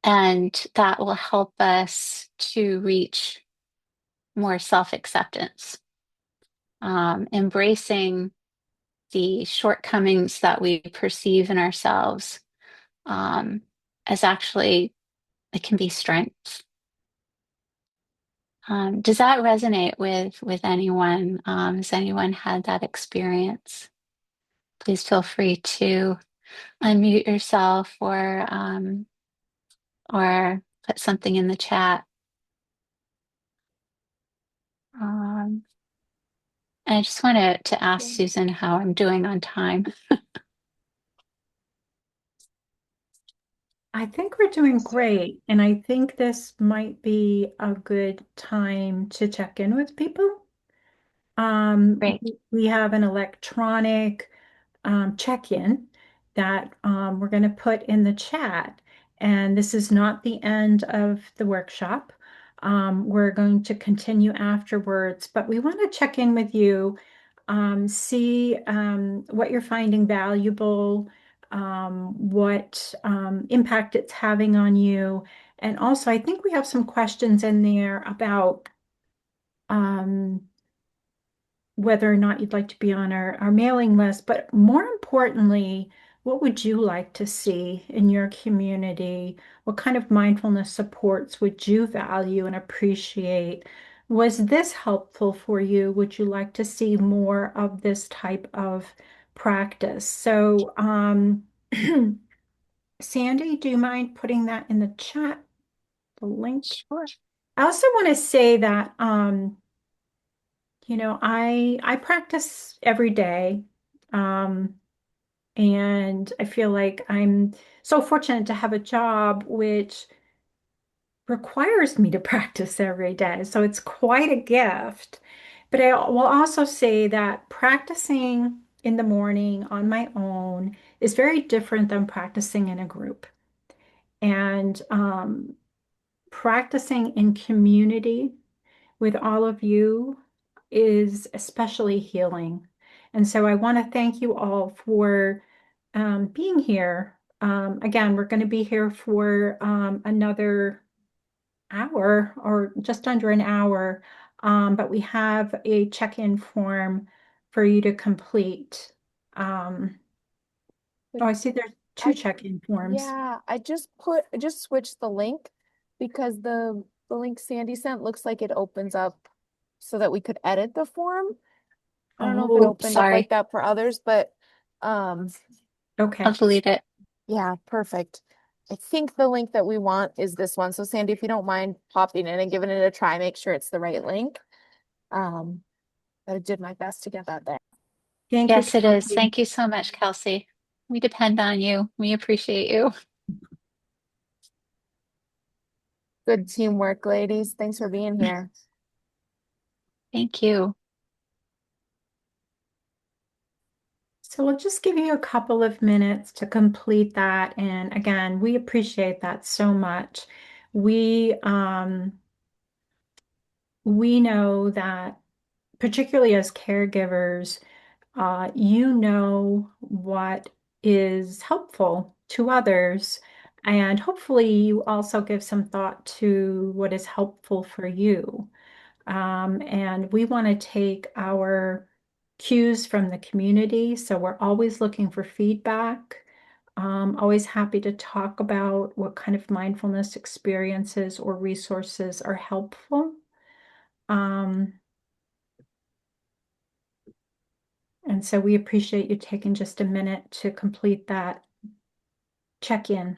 and that will help us to reach more self-acceptance, embracing the shortcomings that we perceive in ourselves, um, as actually it can be strengths. Does that resonate with anyone? Has anyone had that experience? Please feel free to unmute yourself or put something in the chat. Um, and I just wanted to ask Susan how I'm doing on time. I think we're doing great, and I think this might be a good time to check in with people. Great. We have an electronic check-in that we're going to put in the chat. And this is not the end of the workshop. We're going to continue afterwards, but we want to check in with you, see what you're finding valuable, what impact it's having on you. And also, I think we have some questions in there about um, whether or not you'd like to be on our mailing list, but more importantly, what would you like to see in your community? What kind of mindfulness supports would you value and appreciate? Was this helpful for you? Would you like to see more of this type of practice? So, Sandy, do you mind putting that in the chat, the link? Sure. I also want to say that, I practice every day. Um, and I feel like I'm so fortunate to have a job which requires me to practice every day. So it's quite a gift. But I will also say that practicing in the morning on my own is very different than practicing in a group. And practicing in community with all of you is especially healing. And so I want to thank you all for being here. Again, we're going to be here for another hour or just under an hour, but we have a check-in form for you to complete. Um, But oh, I see there's two I check-in forms. yeah, I just switched the link because the link Sandy sent looks like it opens up so that we could edit the form. I don't know if it Oh, Oops, opened up like sorry. that for others, but um I'll okay. delete it. yeah, perfect. I think the link that we want is this one. So Sandy, if you don't mind popping in and giving it a try, make sure it's the right link. Um, but I did my best to get that there. Thank you, Yes, it is. Kelsey. Thank you so much, Kelsey. We depend on you. We appreciate you. Good teamwork, ladies. Thanks for being here. Thank you. So we'll just give you a couple of minutes to complete that. And again, we appreciate that so much. We we know that particularly as caregivers, you know what is helpful to others. And hopefully you also give some thought to what is helpful for you. And we want to take our cues from the community. So we're always looking for feedback. Always happy to talk about what kind of mindfulness experiences or resources are helpful. Um, and so we appreciate you taking just a minute to complete that check-in.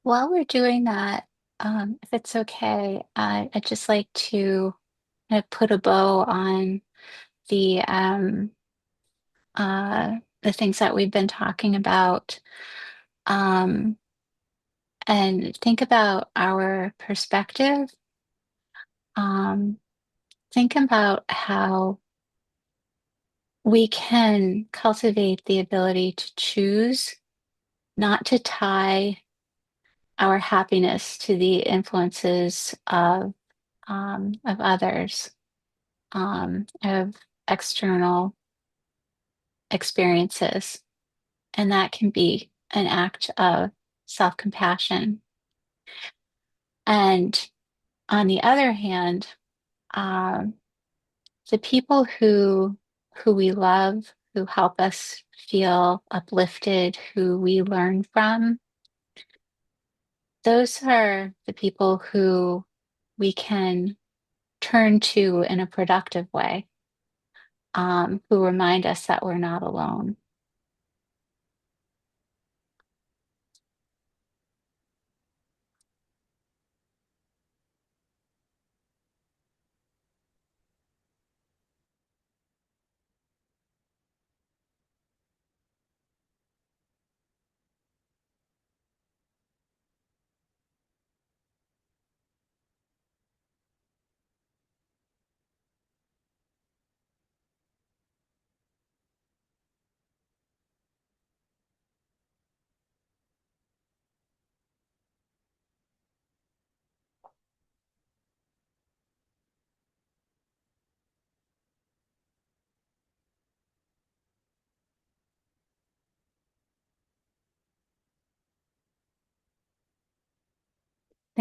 While we're doing that, if it's okay, I'd just like to put a bow on the um, the things that we've been talking about, um, and think about our perspective. Um, think about how we can cultivate the ability to choose not to tie our happiness to the influences of others, of external experiences. And that can be an act of self-compassion. And on the other hand, um, the people who we love, who help us feel uplifted, who we learn from, those are the people who we can turn to in a productive way, who remind us that we're not alone.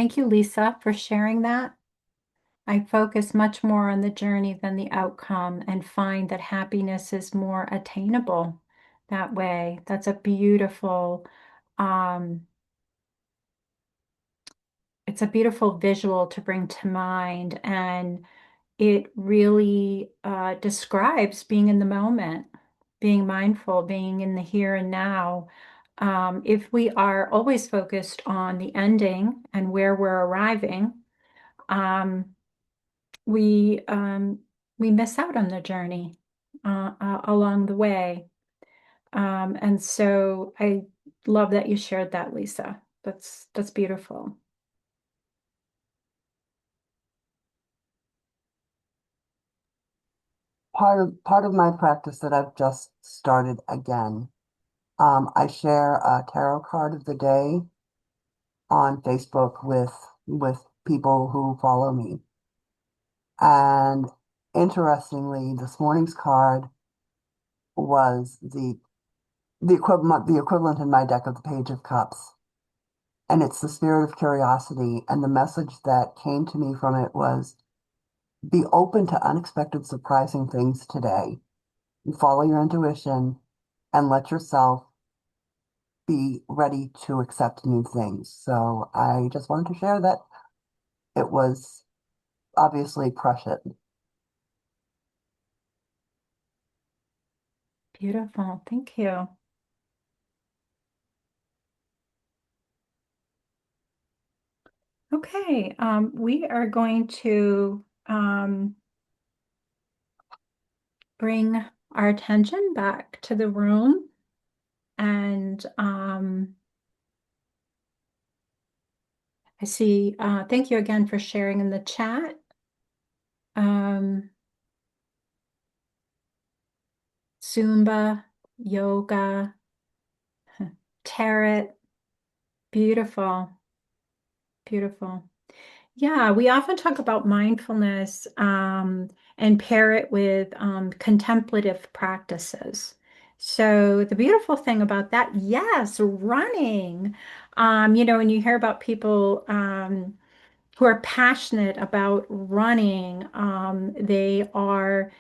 Thank you, Lisa, for sharing that. I focus much more on the journey than the outcome and find that happiness is more attainable that way. That's a beautiful, um, it's a beautiful visual to bring to mind. And it really describes being in the moment, being mindful, being in the here and now. If we are always focused on the ending and where we're arriving, um, we um, we miss out on the journey along the way. And so I love that you shared that, Lisa. That's beautiful. Part of my practice that I've just started again. I share a tarot card of the day on Facebook with people who follow me. And interestingly, this morning's card was the equivalent in my deck of the Page of Cups. And it's the spirit of curiosity. And the message that came to me from it was be open to unexpected, surprising things today. Follow your intuition and let yourself be ready to accept new things. So I just wanted to share that it was obviously prescient. Beautiful. Thank you. Okay, we are going to bring our attention back to the room and I see, thank you again for sharing in the chat. Zumba, yoga, tarot, beautiful, beautiful. Yeah, we often talk about mindfulness and pair it with contemplative practices. So the beautiful thing about that, yes, running. When you hear about people who are passionate about running, they are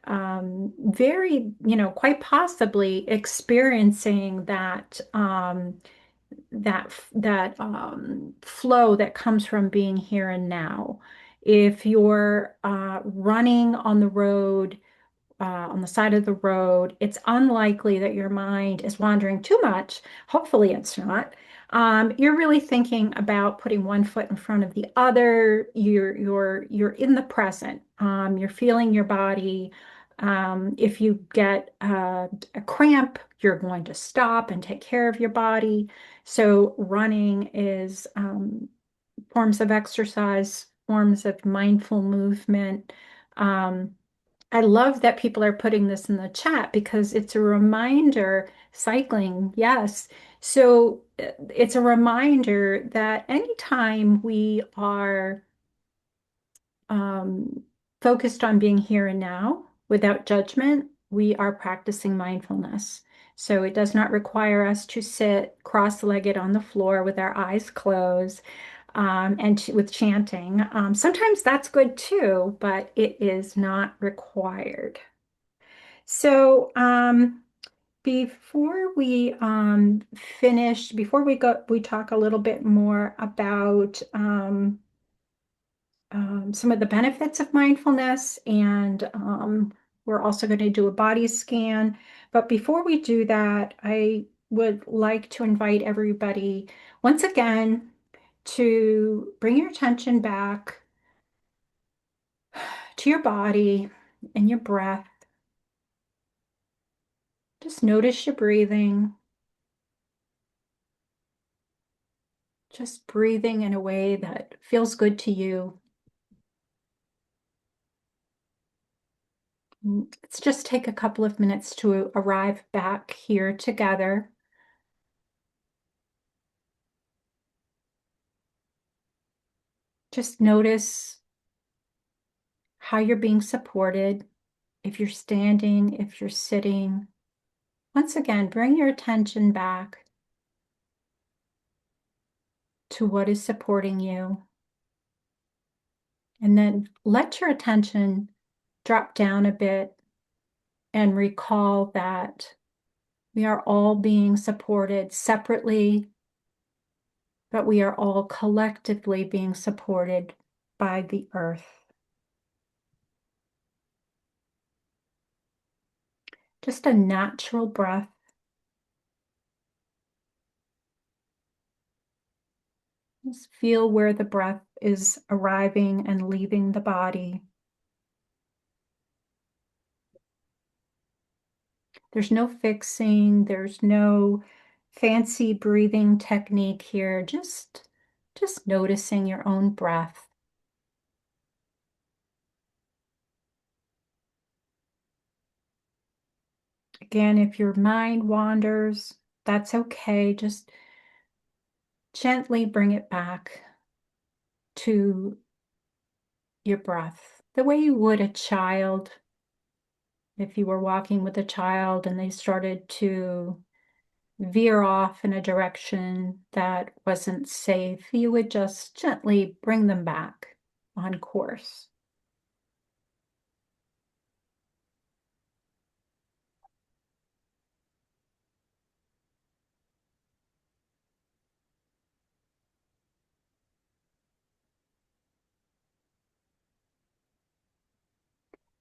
very, quite possibly experiencing that flow that comes from being here and now. If you're running on the road, on the side of the road, it's unlikely that your mind is wandering too much. Hopefully, it's not. You're really thinking about putting one foot in front of the other. You're in the present. You're feeling your body. If you get a cramp, you're going to stop and take care of your body. So running is forms of exercise, forms of mindful movement. Um, I love that people are putting this in the chat because it's a reminder, cycling, yes. So it's a reminder that anytime we are um, focused on being here and now without judgment, we are practicing mindfulness. So it does not require us to sit cross-legged on the floor with our eyes closed and with chanting. Sometimes that's good too, but it is not required. So before we finish, before we talk a little bit more about some of the benefits of mindfulness, and we're also going to do a body scan. But before we do that, I would like to invite everybody once again to bring your attention back to your body and your breath. Just notice your breathing. Just breathing in a way that feels good to you. Let's just take a couple of minutes to arrive back here together. Just notice how you're being supported, if you're standing, if you're sitting. Once again, bring your attention back. to what is supporting you. And then let your attention drop down a bit and recall that we are all being supported separately, but we are all collectively being supported by the earth. Just a natural breath. Just feel where the breath is arriving and leaving the body. There's no fixing, there's no fancy breathing technique here, just noticing your own breath. Again, if your mind wanders, that's okay. Just gently bring it back to your breath, the way you would a child. If you were walking with a child and they started to veer off in a direction that wasn't safe, you would just gently bring them back on course.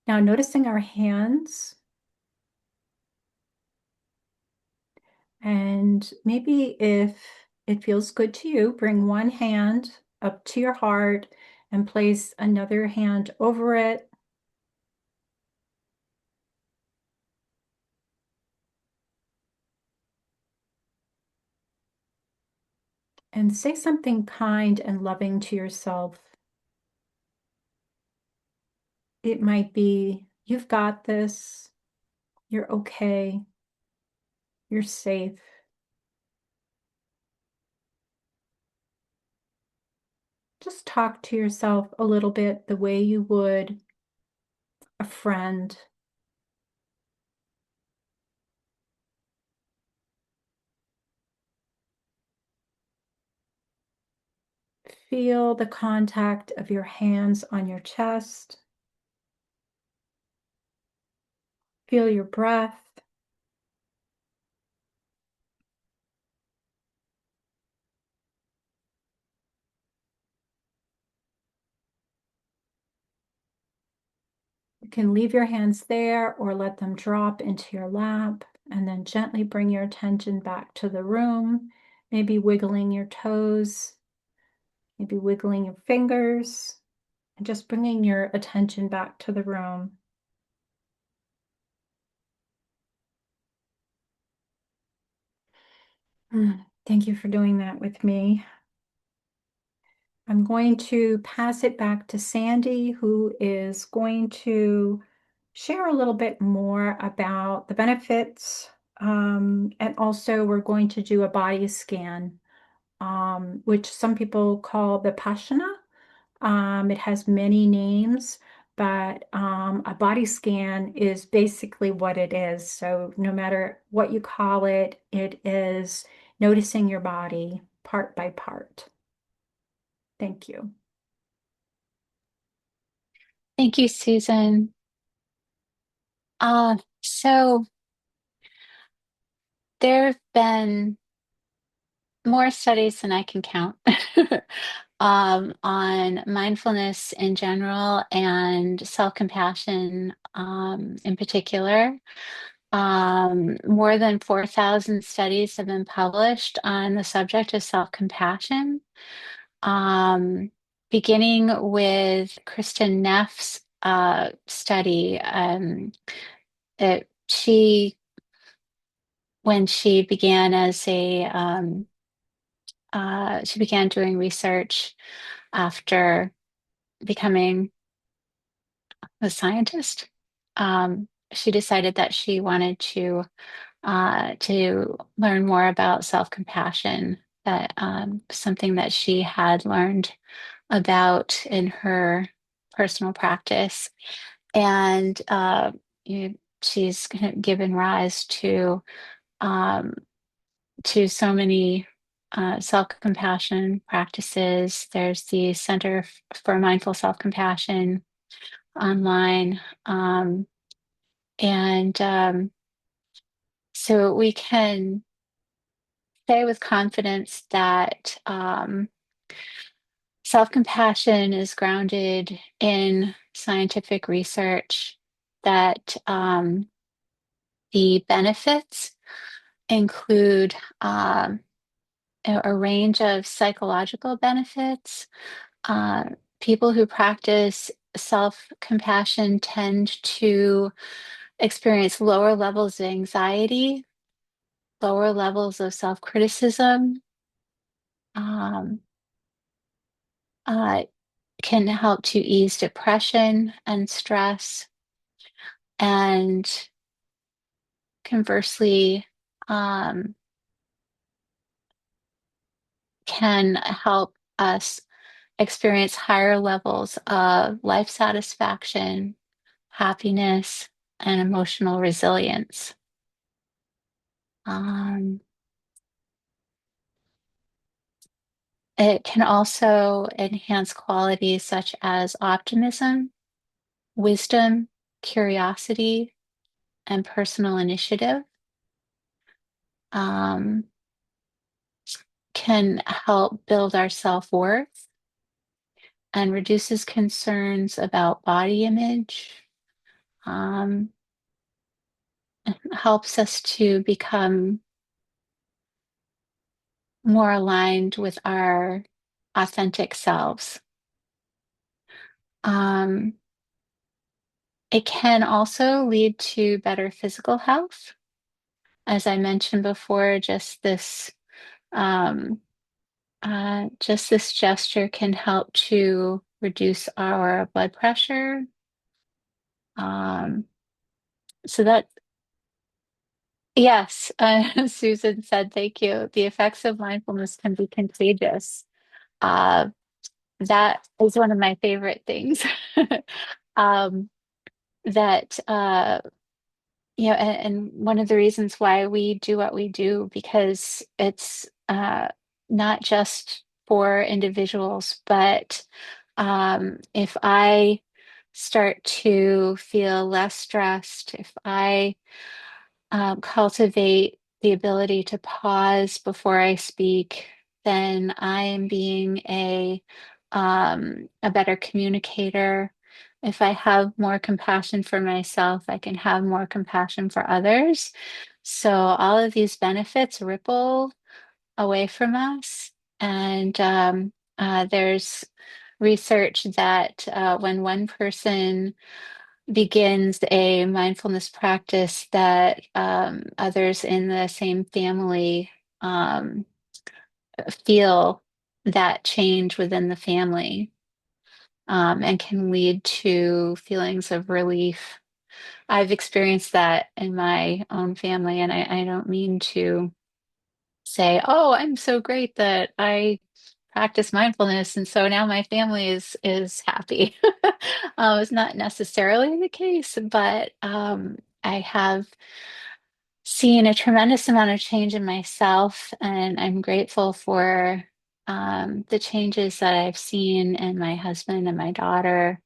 Now, noticing our hands, and maybe if it feels good to you, bring one hand up to your heart and place another hand over it. And say something kind and loving to yourself. It might be, you've got this, you're okay, you're safe. Just talk to yourself a little bit the way you would a friend. Feel the contact of your hands on your chest. Feel your breath. You can leave your hands there or let them drop into your lap, and then gently bring your attention back to the room, maybe wiggling your toes, maybe wiggling your fingers, and just bringing your attention back to the room. Thank you for doing that with me. I'm going to pass it back to Sandy, who is going to share a little bit more about the benefits. And also we're going to do a body scan, which some people call the Vipassana. It has many names, but a body scan is basically what it is. So no matter what you call it, it is noticing your body part by part. Thank you. Thank you, Susan. So there have been more studies than I can count on mindfulness in general and self-compassion in particular. More than 4,000 studies have been published on the subject of self-compassion, beginning with Kristen Neff's study. When she began as she began doing research after becoming a scientist. She decided that she wanted to learn more about self-compassion, that something that she had learned about in her personal practice, and she's given rise um, to so many self-compassion practices. There's the Center for Mindful Self-Compassion online. And so we can say with confidence that self-compassion is grounded in scientific research, that the benefits include a range of psychological benefits. Uh, People who practice self-compassion tend to experience lower levels of anxiety, lower levels of self-criticism, um, uh, can help to ease depression and stress, and conversely, um, can help us experience higher levels of life satisfaction, happiness, and emotional resilience. Um, it can also enhance qualities such as optimism, wisdom, curiosity, and personal initiative. Um, can help build our self-worth and reduces concerns about body image. Um, Helps us to become more aligned with our authentic selves. Um, it can also lead to better physical health. As I mentioned before, um, just this gesture can help to reduce our blood pressure. Um, so that, yes, Susan said, thank you. The effects of mindfulness can be contagious. Uh, that is one of my favorite things. Um, that and one of the reasons why we do what we do, because it's not just for individuals, but if I start to feel less stressed, if I cultivate the ability to pause before I speak, then I am being a better communicator. If I have more compassion for myself, I can have more compassion for others. So all of these benefits ripple away from us. And there's research that when one person begins a mindfulness practice, that others in the same family um, feel that change within the family, and can lead to feelings of relief. I've experienced that in my own family, and I don't mean to say, oh, I'm so great that I practice mindfulness and so now my family is happy. It's not necessarily the case, but I have seen a tremendous amount of change in myself, and I'm grateful for the changes that I've seen in my husband and my daughter,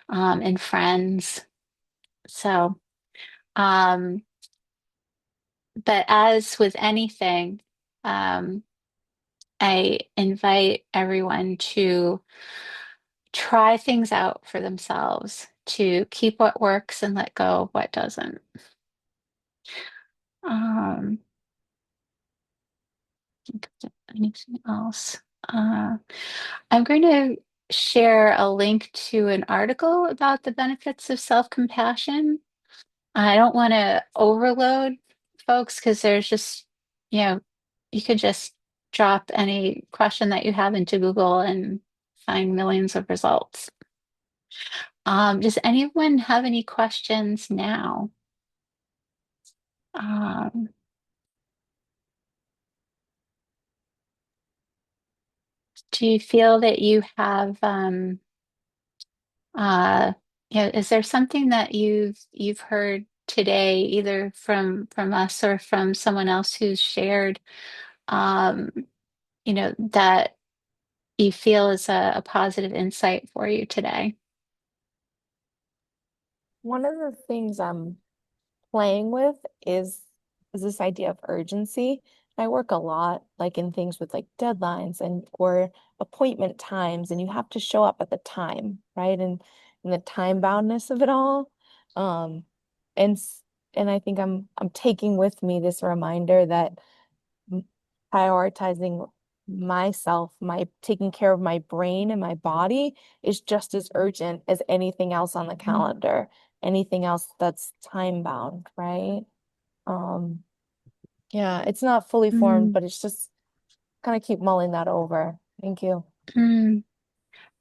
and friends. So, um, but as with anything, um, I invite everyone to try things out for themselves, to keep what works and let go of what doesn't. Um, Anything else? Uh, I'm going to share a link to an article about the benefits of self-compassion. I don't want to overload folks because there's just, you know, you could just drop any question that you have into Google and find millions of results. Does anyone have any questions now? Um, do you feel that you have uh, is there something that you've heard today, either from us or from someone else who's shared, um, that you feel is a positive insight for you today? One of the things I'm playing with is this idea of urgency. I work a lot like in things with like deadlines and or appointment times, and you have to show up at the time, right? And the time boundness of it all. Um, and and I think I'm taking with me this reminder that prioritizing myself, my taking care of my brain and my body is just as urgent as anything else on the calendar, anything else that's time bound, right? Um, yeah, it's not fully formed, Mm, but it's just kind of keep mulling that over. Thank you. mm.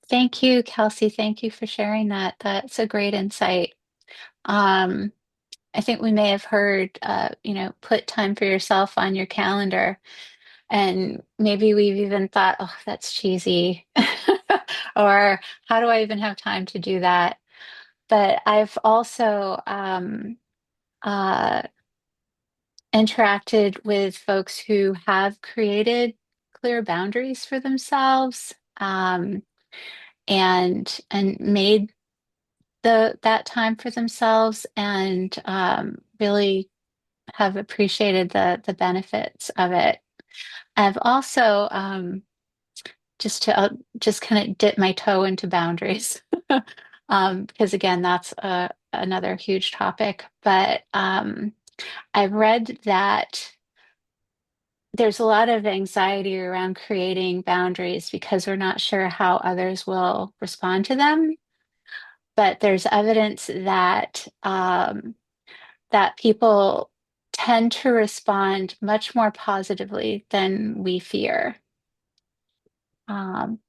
Thank you, Kelsey. Thank you for sharing that. That's a great insight. Um, I think we may have heard, put time for yourself on your calendar. And maybe we've even thought, oh, that's cheesy. Or how do I even have time to do that? But I've also uh, interacted with folks who have created clear boundaries for themselves, and made that time for themselves, and really have appreciated the benefits of it. I've also just kind of dip my toe into boundaries, because again, that's another huge topic. But I've read that there's a lot of anxiety around creating boundaries because we're not sure how others will respond to them. But there's evidence that people tend to respond much more positively than we fear. Um,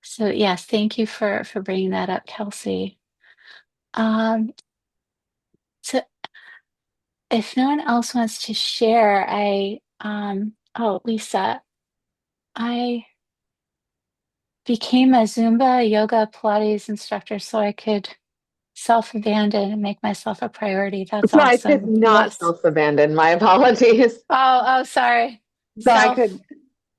so yes, thank you for bringing that up, Kelsey. Um, so if no one else wants to share, oh, Lisa, I became a Zumba, yoga, Pilates instructor so I could self-abandon and make myself a priority. That's So I could awesome. not Yes. self-abandon. My apologies. Oh, sorry. So I Self. could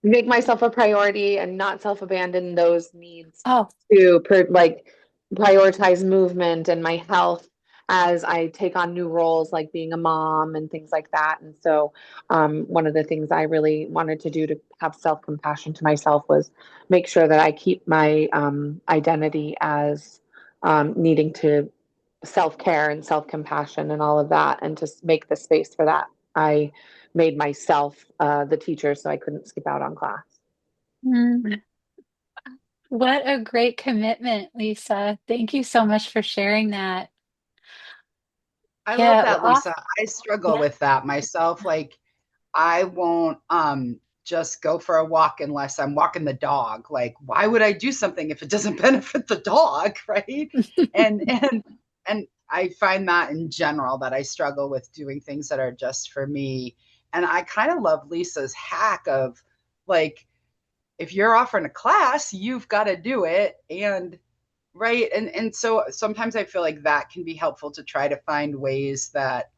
make myself a priority and not self-abandon those needs Oh, to like prioritize movement and my health as I take on new roles like being a mom and things like that. And so one of the things I really wanted to do to have self-compassion to myself was make sure that I keep my identity as needing to self-care and self-compassion and all of that, and to make the space for that. I made myself the teacher so I couldn't skip out on class. mm, what a great commitment, Lisa. Thank you so much for sharing that. I love Yeah, that, off. Lisa. I struggle Yeah. with that myself. Like I won't just go for a walk unless I'm walking the dog. Like why would I do something if it doesn't benefit the dog, right? And I find that in general that I struggle with doing things that are just for me. And I kind of love Lisa's hack of like if you're offering a class, you've got to do it. And right. And so sometimes I feel like that can be helpful to try to find ways that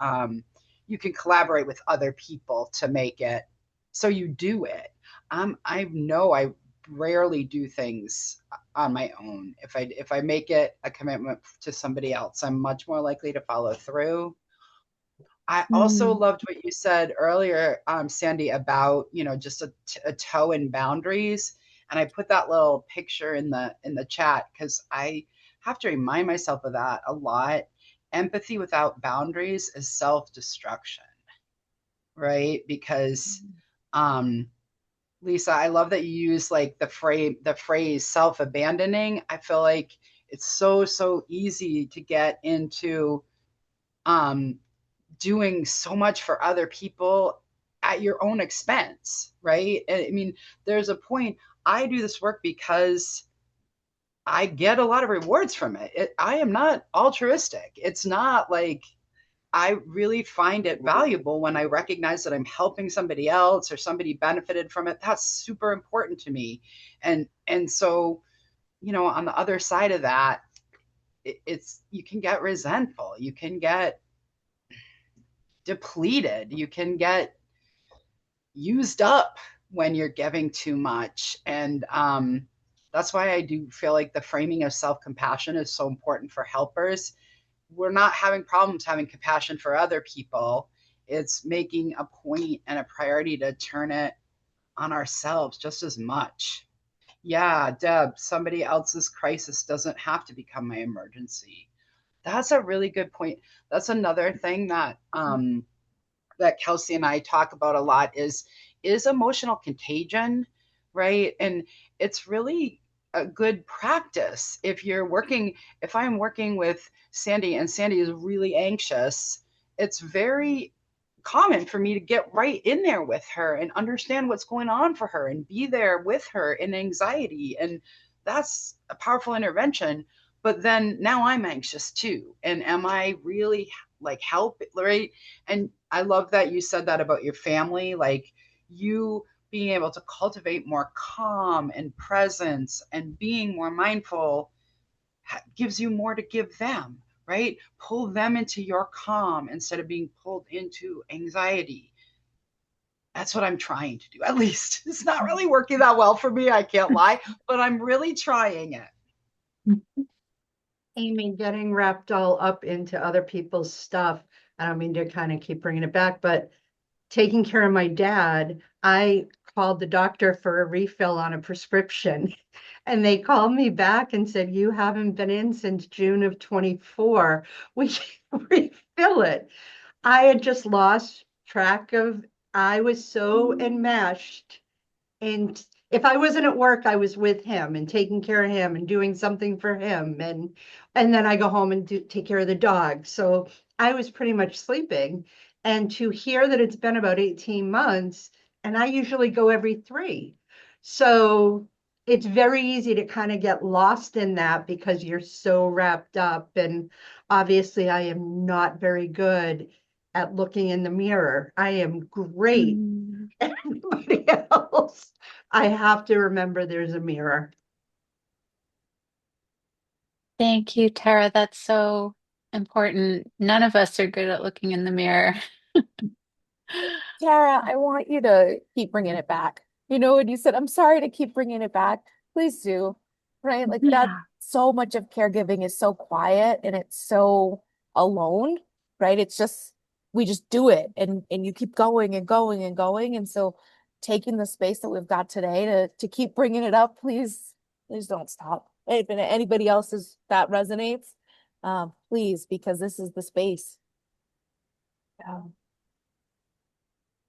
you can collaborate with other people to make it so you do it. I know I rarely do things on my own. If I make it a commitment to somebody else, I'm much more likely to follow through. I also Mm, loved what you said earlier, Sandy, about just a toe in boundaries, and I put that little picture in the chat because I have to remind myself of that a lot. Empathy without boundaries is self-destruction, right? Because, um, Lisa, I love that you use like the phrase self-abandoning. I feel like it's so easy to get into um, doing so much for other people at your own expense, right? I mean, there's a point. I do this work because I get a lot of rewards from it. I am not altruistic. It's not like I really find it valuable when I recognize that I'm helping somebody else or somebody benefited from it. That's super important to me. And so, on the other side of that, it's you can get resentful, you can get depleted, you can get used up, when you're giving too much. And that's why I do feel like the framing of self-compassion is so important for helpers. We're not having problems having compassion for other people. It's making a point and a priority to turn it on ourselves just as much. Yeah, Deb, somebody else's crisis doesn't have to become my emergency. That's a really good point. That's another thing that that Kelsey and I talk about a lot is emotional contagion, right? And it's really a good practice if I'm working with Sandy and Sandy is really anxious, it's very common for me to get right in there with her and understand what's going on for her and be there with her in anxiety. And that's a powerful intervention. But then now I'm anxious too. And am I really like help, right? And I love that you said that about your family, like you being able to cultivate more calm and presence and being more mindful gives you more to give them, right? Pull them into your calm instead of being pulled into anxiety. That's what I'm trying to do. At least it's not really working that well for me. I can't lie, but I'm really trying it. Amy, getting wrapped all up into other people's stuff. I don't mean to kind of keep bringing it back, but taking care of my dad, I called the doctor for a refill on a prescription. And they called me back and said, you haven't been in since June of 24. We can refill it. I had just lost track of, I was so enmeshed. And if I wasn't at work, I was with him and taking care of him and doing something for him. And then I go home and take care of the dog. So I was pretty much sleeping. And to hear that it's been about 18 months, and I usually go every 3. So it's very easy to kind of get lost in that because you're so wrapped up. And obviously, I am not very good at looking in the mirror. I am great. Everybody else, I have to remember there's a mirror. Thank you, Tara. That's so important. None of us are good at looking in the mirror. Tara, I want you to keep bringing it back. You know, when you said, I'm sorry to keep bringing it back, please do. Right? Like that, Yeah. so much of caregiving is so quiet and it's so alone, right? It's just, we just do it and you keep going and going and going. And so taking the space that we've got today to keep bringing it up, please don't stop. If anybody else's that resonates, please, because this is the space. Yeah.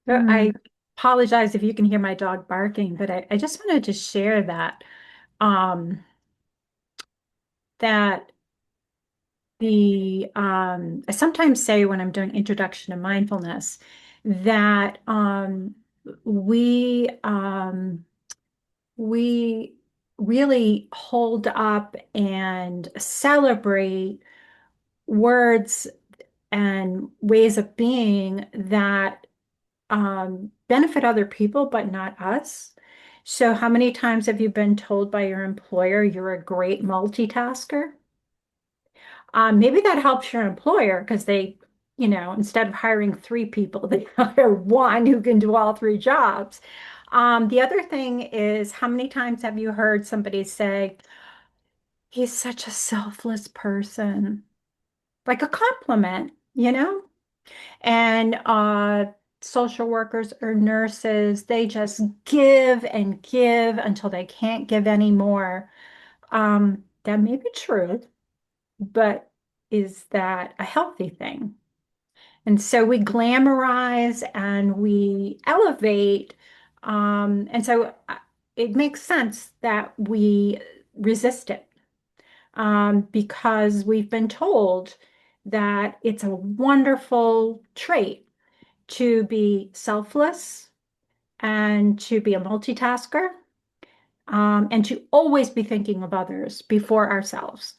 So I apologize if you can hear my dog barking, but I just wanted to share that um, that I sometimes say when I'm doing introduction to mindfulness that we we really hold up and celebrate words and ways of being that benefit other people, but not us. So, how many times have you been told by your employer you're a great multitasker? Maybe that helps your employer because they, instead of hiring 3 people, they hire one who can do all 3 jobs. The other thing is, how many times have you heard somebody say, he's such a selfless person? Like a compliment, you know? And social workers or nurses, they just give and give until they can't give anymore. That may be true, but is that a healthy thing? And so we glamorize and we elevate. And so it makes sense that we resist it because we've been told that it's a wonderful trait to be selfless and to be a multitasker and to always be thinking of others before ourselves.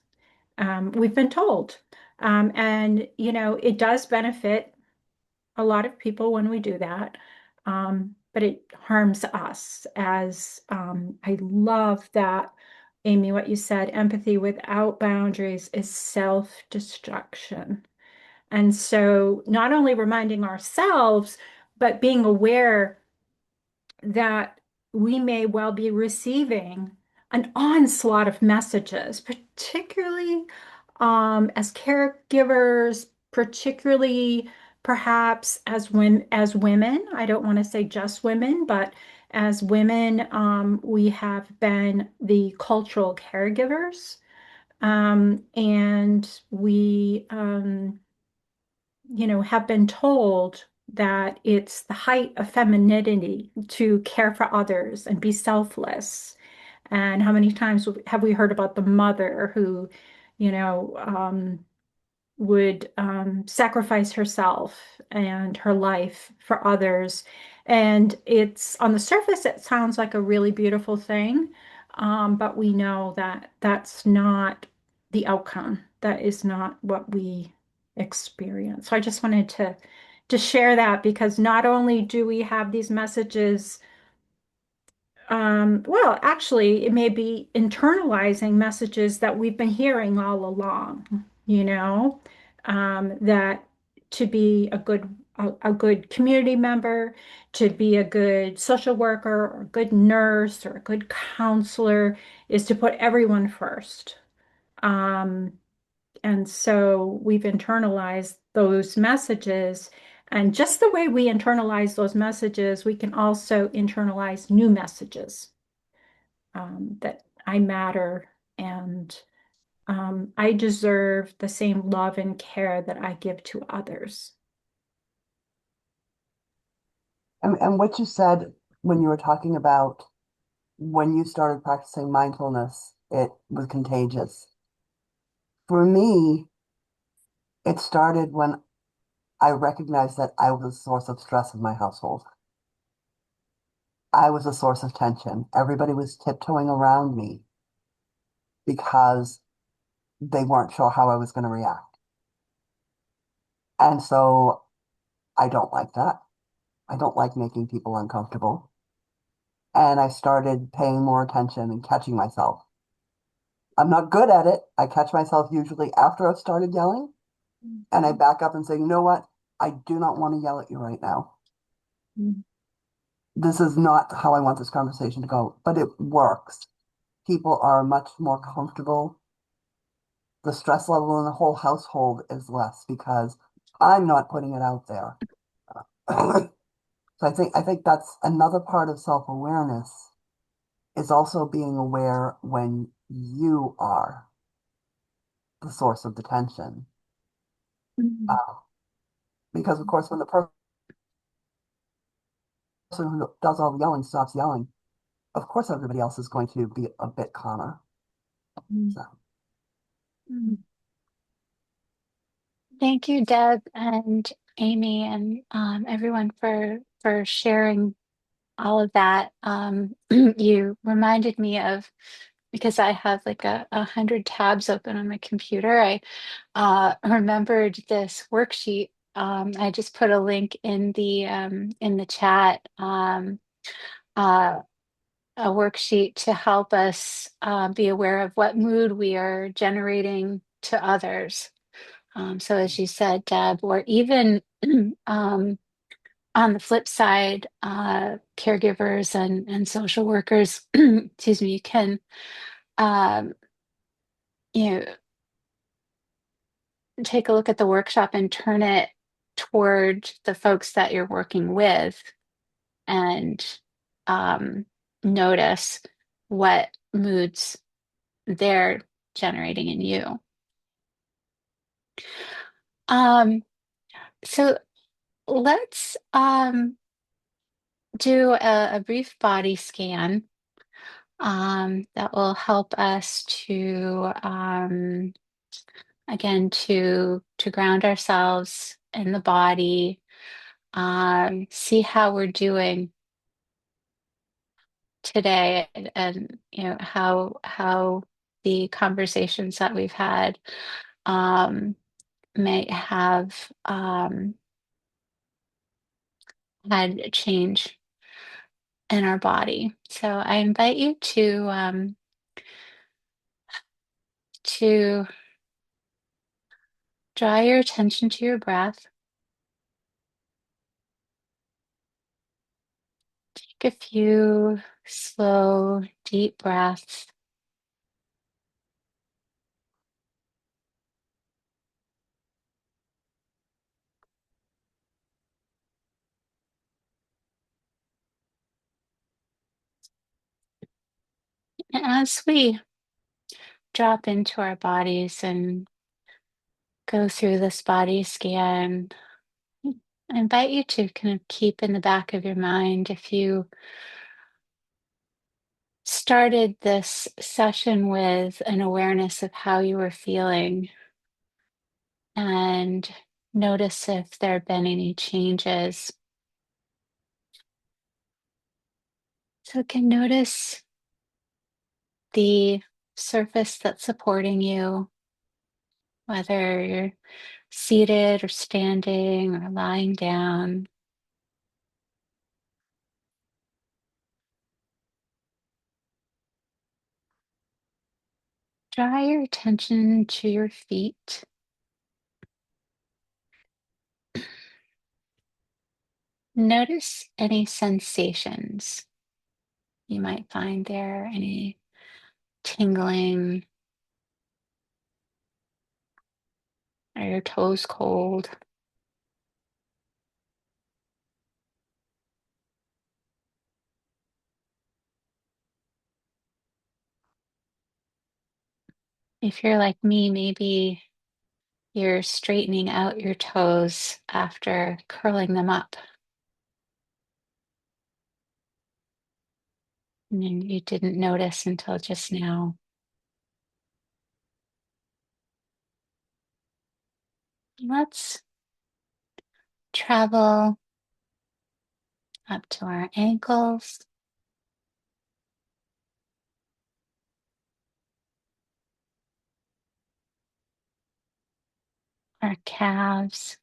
We've been told. And, it does benefit a lot of people when we do that. But it harms us as I love that, Amy, what you said, empathy without boundaries is self-destruction. And so not only reminding ourselves, but being aware that we may well be receiving an onslaught of messages, particularly as caregivers, particularly perhaps as women. I don't want to say just women, but as women, we have been the cultural caregivers, and we have been told that it's the height of femininity to care for others and be selfless. And how many times have we heard about the mother who, you know, would sacrifice herself and her life for others? And it's on the surface, it sounds like a really beautiful thing, but we know that that's not the outcome. That is not what we experience. So I just wanted to share that, because not only do we have these messages, well, actually, it may be internalizing messages that we've been hearing all along, that to be a good community member, to be a good social worker or a good nurse or a good counselor is to put everyone first. Um, and so we've internalized those messages. And just the way we internalize those messages, we can also internalize new messages, that I matter, and I deserve the same love and care that I give to others. And what you said when you were talking about when you started practicing mindfulness, it was contagious. For me, it started when I recognized that I was a source of stress in my household. I was a source of tension. Everybody was tiptoeing around me because they weren't sure how I was going to react. And so I don't like that. I don't like making people uncomfortable. And I started paying more attention and catching myself. I'm not good at it. I catch myself usually after I've started yelling, and I back up and say, you know what? I do not want to yell at you right now. Mm. This is not how I want this conversation to go, but it works. People are much more comfortable. The stress level in the whole household is less because I'm not putting it out there. So I think that's another part of self-awareness, is also being aware when you are the source of the tension. Mhm. Because of course, when the person who does all the yelling stops yelling, of course everybody else is going to be a bit calmer. Mhm. So Mhm. Thank you, Deb and Amy, and everyone for sharing all of that. You reminded me of, because I have like 100 tabs open on my computer. I remembered this worksheet. I just put a link in the chat. Uh, a worksheet to help us be aware of what mood we are generating to others. So as you said, Deb, or even on the flip side, caregivers and social workers, excuse me, can um, you know take a look at the workshop and turn it toward the folks that you're working with, and um, notice what moods they're generating in you. Um, so let's do a brief body scan that will help us to again to ground ourselves in the body, see how we're doing today, and how the conversations that we've had may have had a change in our body. So I invite you to draw your attention to your breath. Take a few slow, deep breaths. And as we drop into our bodies and go through this body scan, I invite you to kind of keep in the back of your mind if you started this session with an awareness of how you were feeling and notice if there have been any changes. So, can notice the surface that's supporting you, whether you're seated or standing or lying down. Draw your attention to your feet. Notice any sensations you might find there, any tingling. Are your toes cold? If you're like me, maybe you're straightening out your toes after curling them up. And you didn't notice until just now. Let's travel up to our ankles, our calves,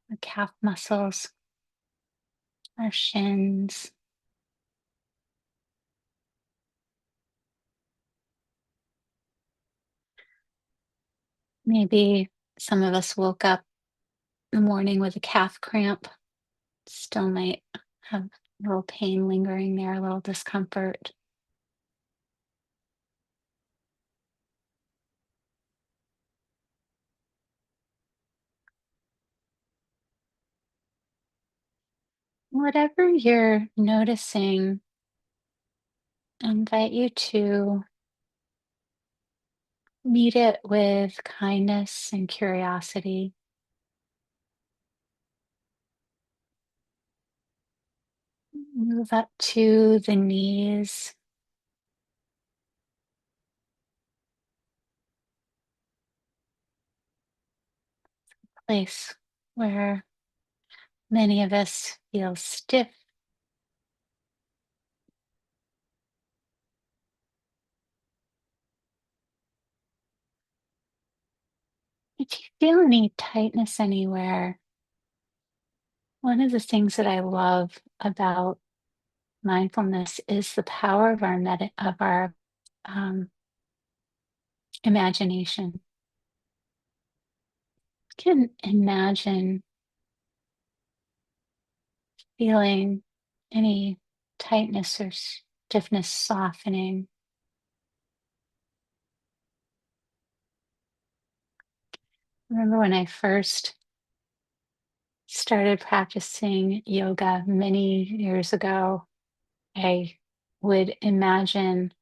our calf muscles, our shins. Maybe some of us woke up in the morning with a calf cramp. Still might have a little pain lingering there, a little discomfort. Whatever you're noticing, I invite you to meet it with kindness and curiosity. Move up to the knees. Place where many of us feel stiff. If you feel any tightness anywhere, one of the things that I love about mindfulness is the power of our um, imagination. You can imagine feeling any tightness or stiffness softening. Remember when I first started practicing yoga many years ago, I would imagine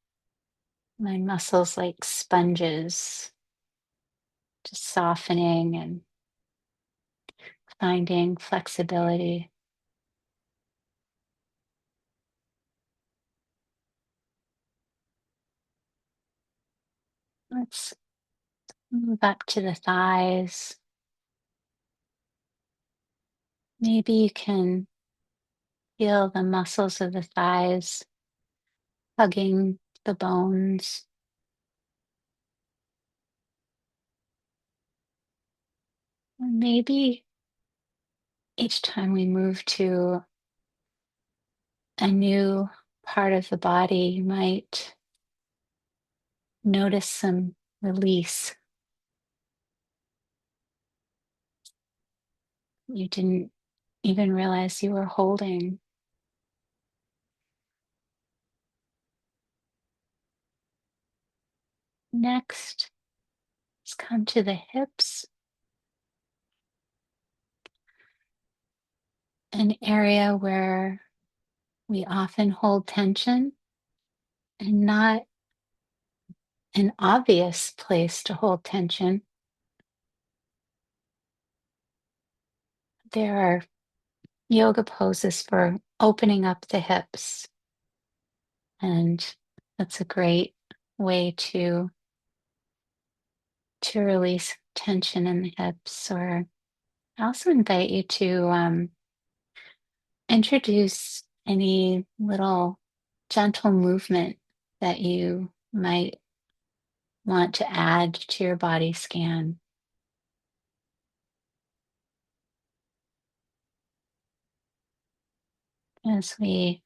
my muscles like sponges, just softening and finding flexibility. Let's move up to the thighs. Maybe you can feel the muscles of the thighs hugging the bones. Or maybe each time we move to a new part of the body, you might notice some release. You didn't even realize you were holding. Next, let's come to the hips, an area where we often hold tension and not an obvious place to hold tension. There are yoga poses for opening up the hips, and that's a great way to release tension in the hips. Or I also invite you to introduce any little gentle movement that you might want to add to your body scan. As we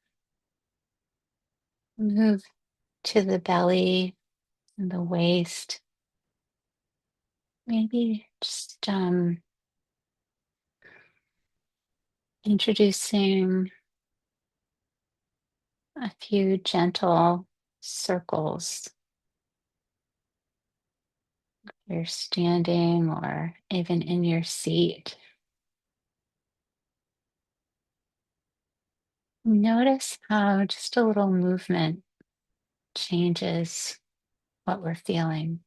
move to the belly and the waist, maybe just introducing a few gentle circles. You're standing or even in your seat. Notice how just a little movement changes what we're feeling.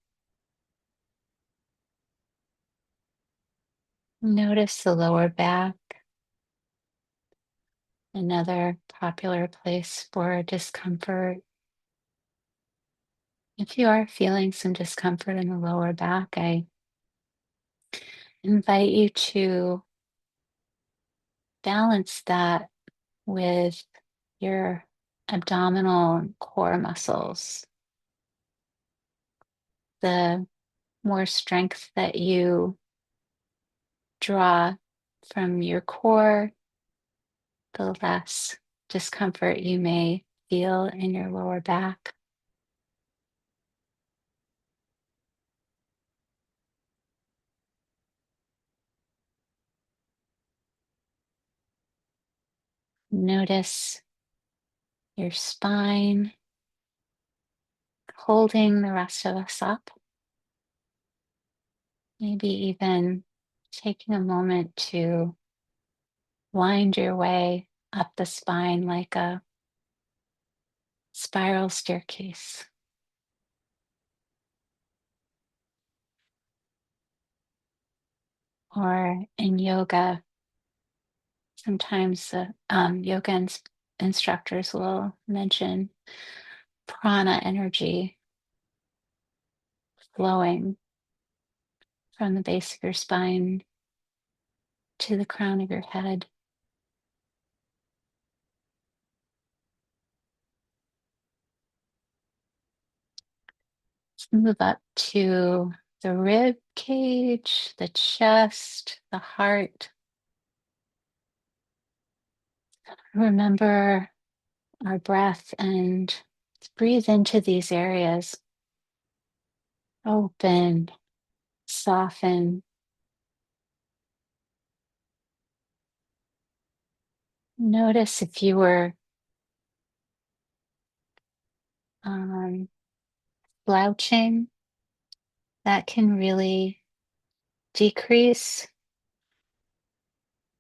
Notice the lower back, another popular place for discomfort. If you are feeling some discomfort in the lower back, I invite you to balance that with your abdominal and core muscles. The more strength that you draw from your core, the less discomfort you may feel in your lower back. Notice your spine holding the rest of us up. Maybe even taking a moment to wind your way up the spine like a spiral staircase. Or in yoga, sometimes the instructors will mention prana energy flowing from the base of your spine to the crown of your head. Let's move up to the rib cage, the chest, the heart. Remember our breath and breathe into these areas. Open, soften. Notice if you were slouching, that can really decrease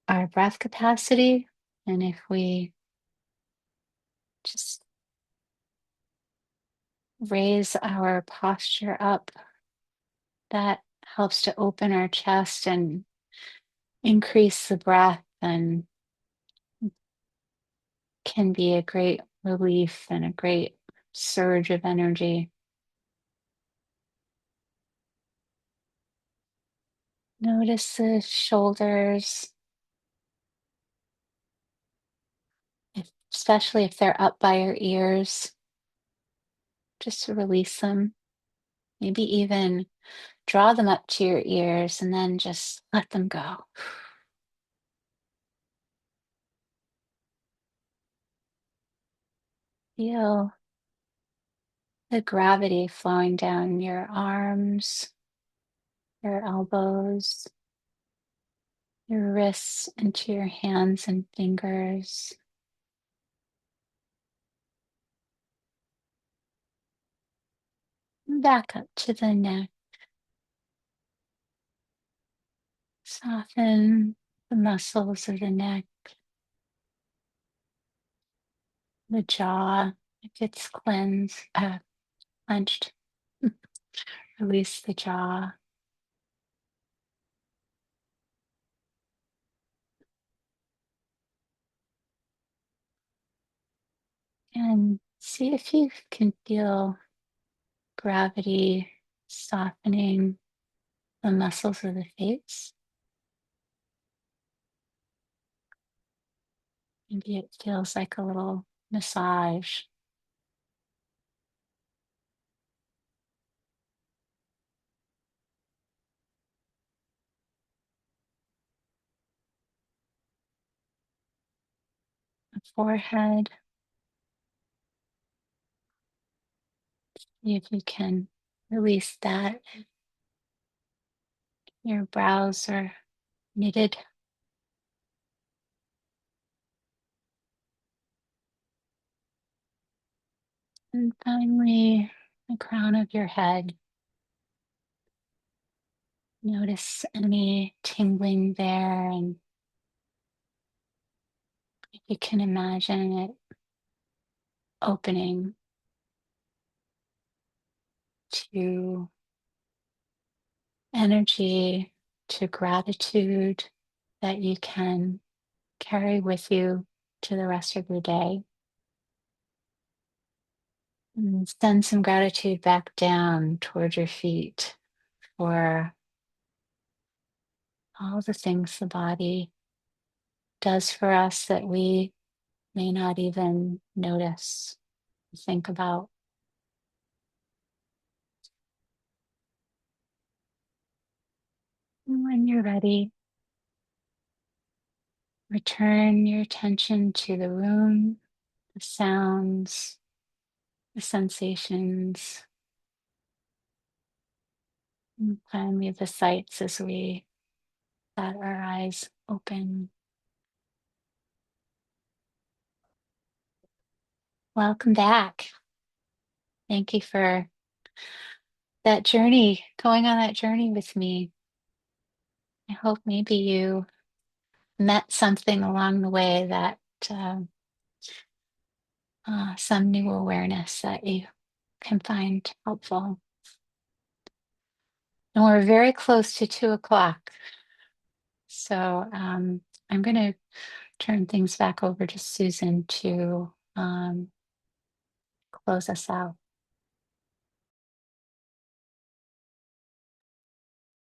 our breath capacity. And if we just raise our posture up, that helps to open our chest and increase the breath and can be a great relief and a great surge of energy. Notice the shoulders, especially if they're up by your ears. Just to release them. Maybe even draw them up to your ears and then just let them go. Feel the gravity flowing down your arms, your elbows, your wrists into your hands and fingers. Back up to the neck. Soften the muscles of the neck, the jaw. It gets clenched. Release the jaw. And see if you can feel gravity softening the muscles of the face. Maybe it feels like a little massage. The forehead. See if you can release that. Your brows are knitted. And finally, the crown of your head. Notice any tingling there, and if you can imagine it opening to energy, to gratitude that you can carry with you to the rest of your day. And send some gratitude back down towards your feet for all the things the body does for us that we may not even notice, think about. And when you're ready, return your attention to the room, the sounds, the sensations, and finally the sights as we let our eyes open. Welcome back. Thank you for that journey, going on that journey with me. I hope maybe you met something along the way that some new awareness that you can find helpful. And we're very close to 2 o'clock. So I'm going to turn things back over to Susan to close us out.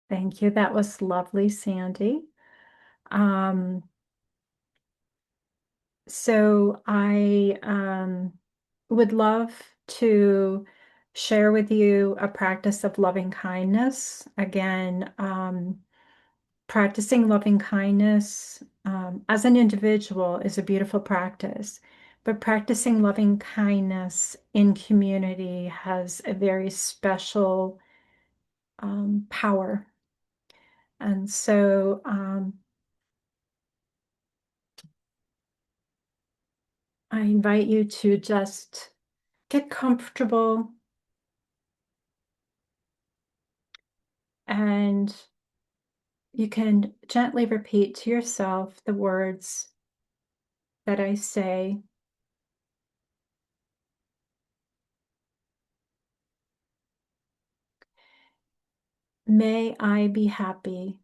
Thank you. That was lovely, Sandy. So I would love to share with you a practice of loving kindness. Again, practicing loving kindness as an individual is a beautiful practice, but practicing loving kindness in community has a very special power. And so I invite you to just get comfortable and you can gently repeat to yourself the words that I say. May I be happy.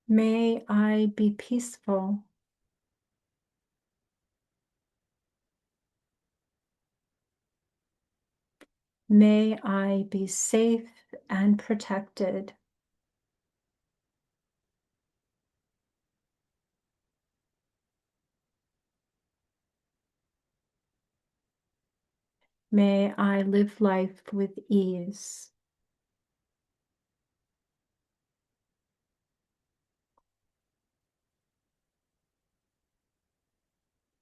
May I be peaceful. May I be safe and protected. May I live life with ease.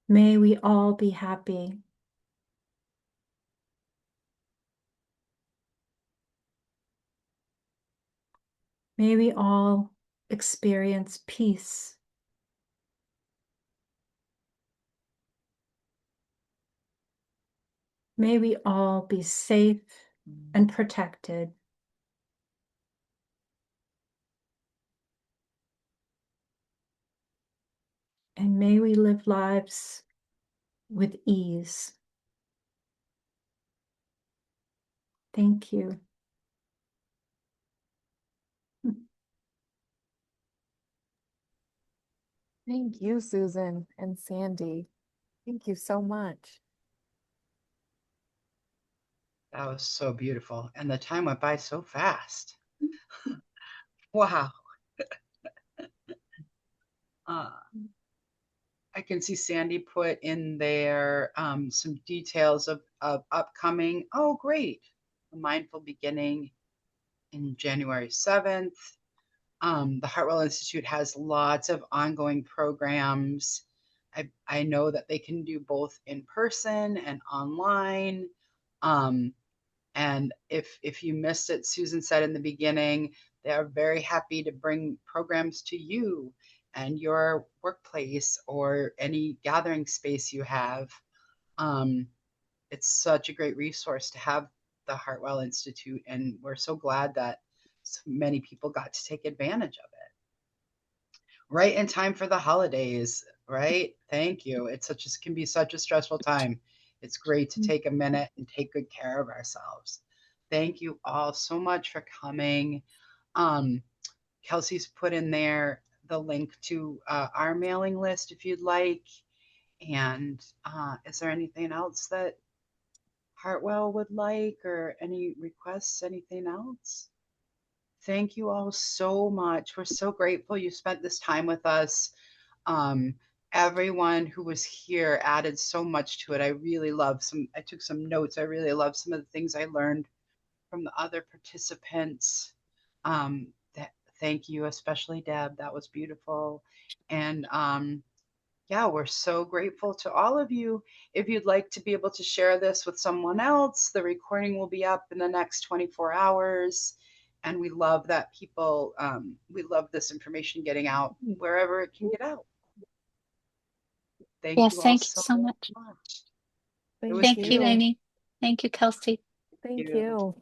May we all be happy. May we all experience peace. May we all be safe and protected. And may we live lives with ease. Thank you. Thank you, Susan and Sandy. Thank you so much. That was so beautiful. And the time went by so fast. Wow. I can see Sandy put in there some details of upcoming. Oh, great. The Mindful Beginning in January 7th. The Heartwell Institute has lots of ongoing programs. I know that they can do both in person and online. And if you missed it, Susan said in the beginning, they are very happy to bring programs to you and your workplace or any gathering space you have. It's such a great resource to have the Heartwell Institute, and we're so glad that so many people got to take advantage of it. Right in time for the holidays, right? Thank you. It's such a, can be such a stressful time. It's great to take a minute and take good care of ourselves. Thank you all so much for coming. Kelsey's put in there the link to our mailing list if you'd like. And is there anything else that Heartwell would like, or any requests, anything else? Thank you all so much. We're so grateful you spent this time with us. Everyone who was here added so much to it. I took some notes. I really love some of the things I learned from the other participants. Thank you, especially Deb. That was beautiful. And yeah, we're so grateful to all of you. If you'd like to be able to share this with someone else, the recording will be up in the next 24 hours. And we love that people, we love this information getting out wherever it can get out. Thank Yes, you all thank you so so much. much. Thank Thank you, you. Amy. Thank you, Kelsey. Thank you. you.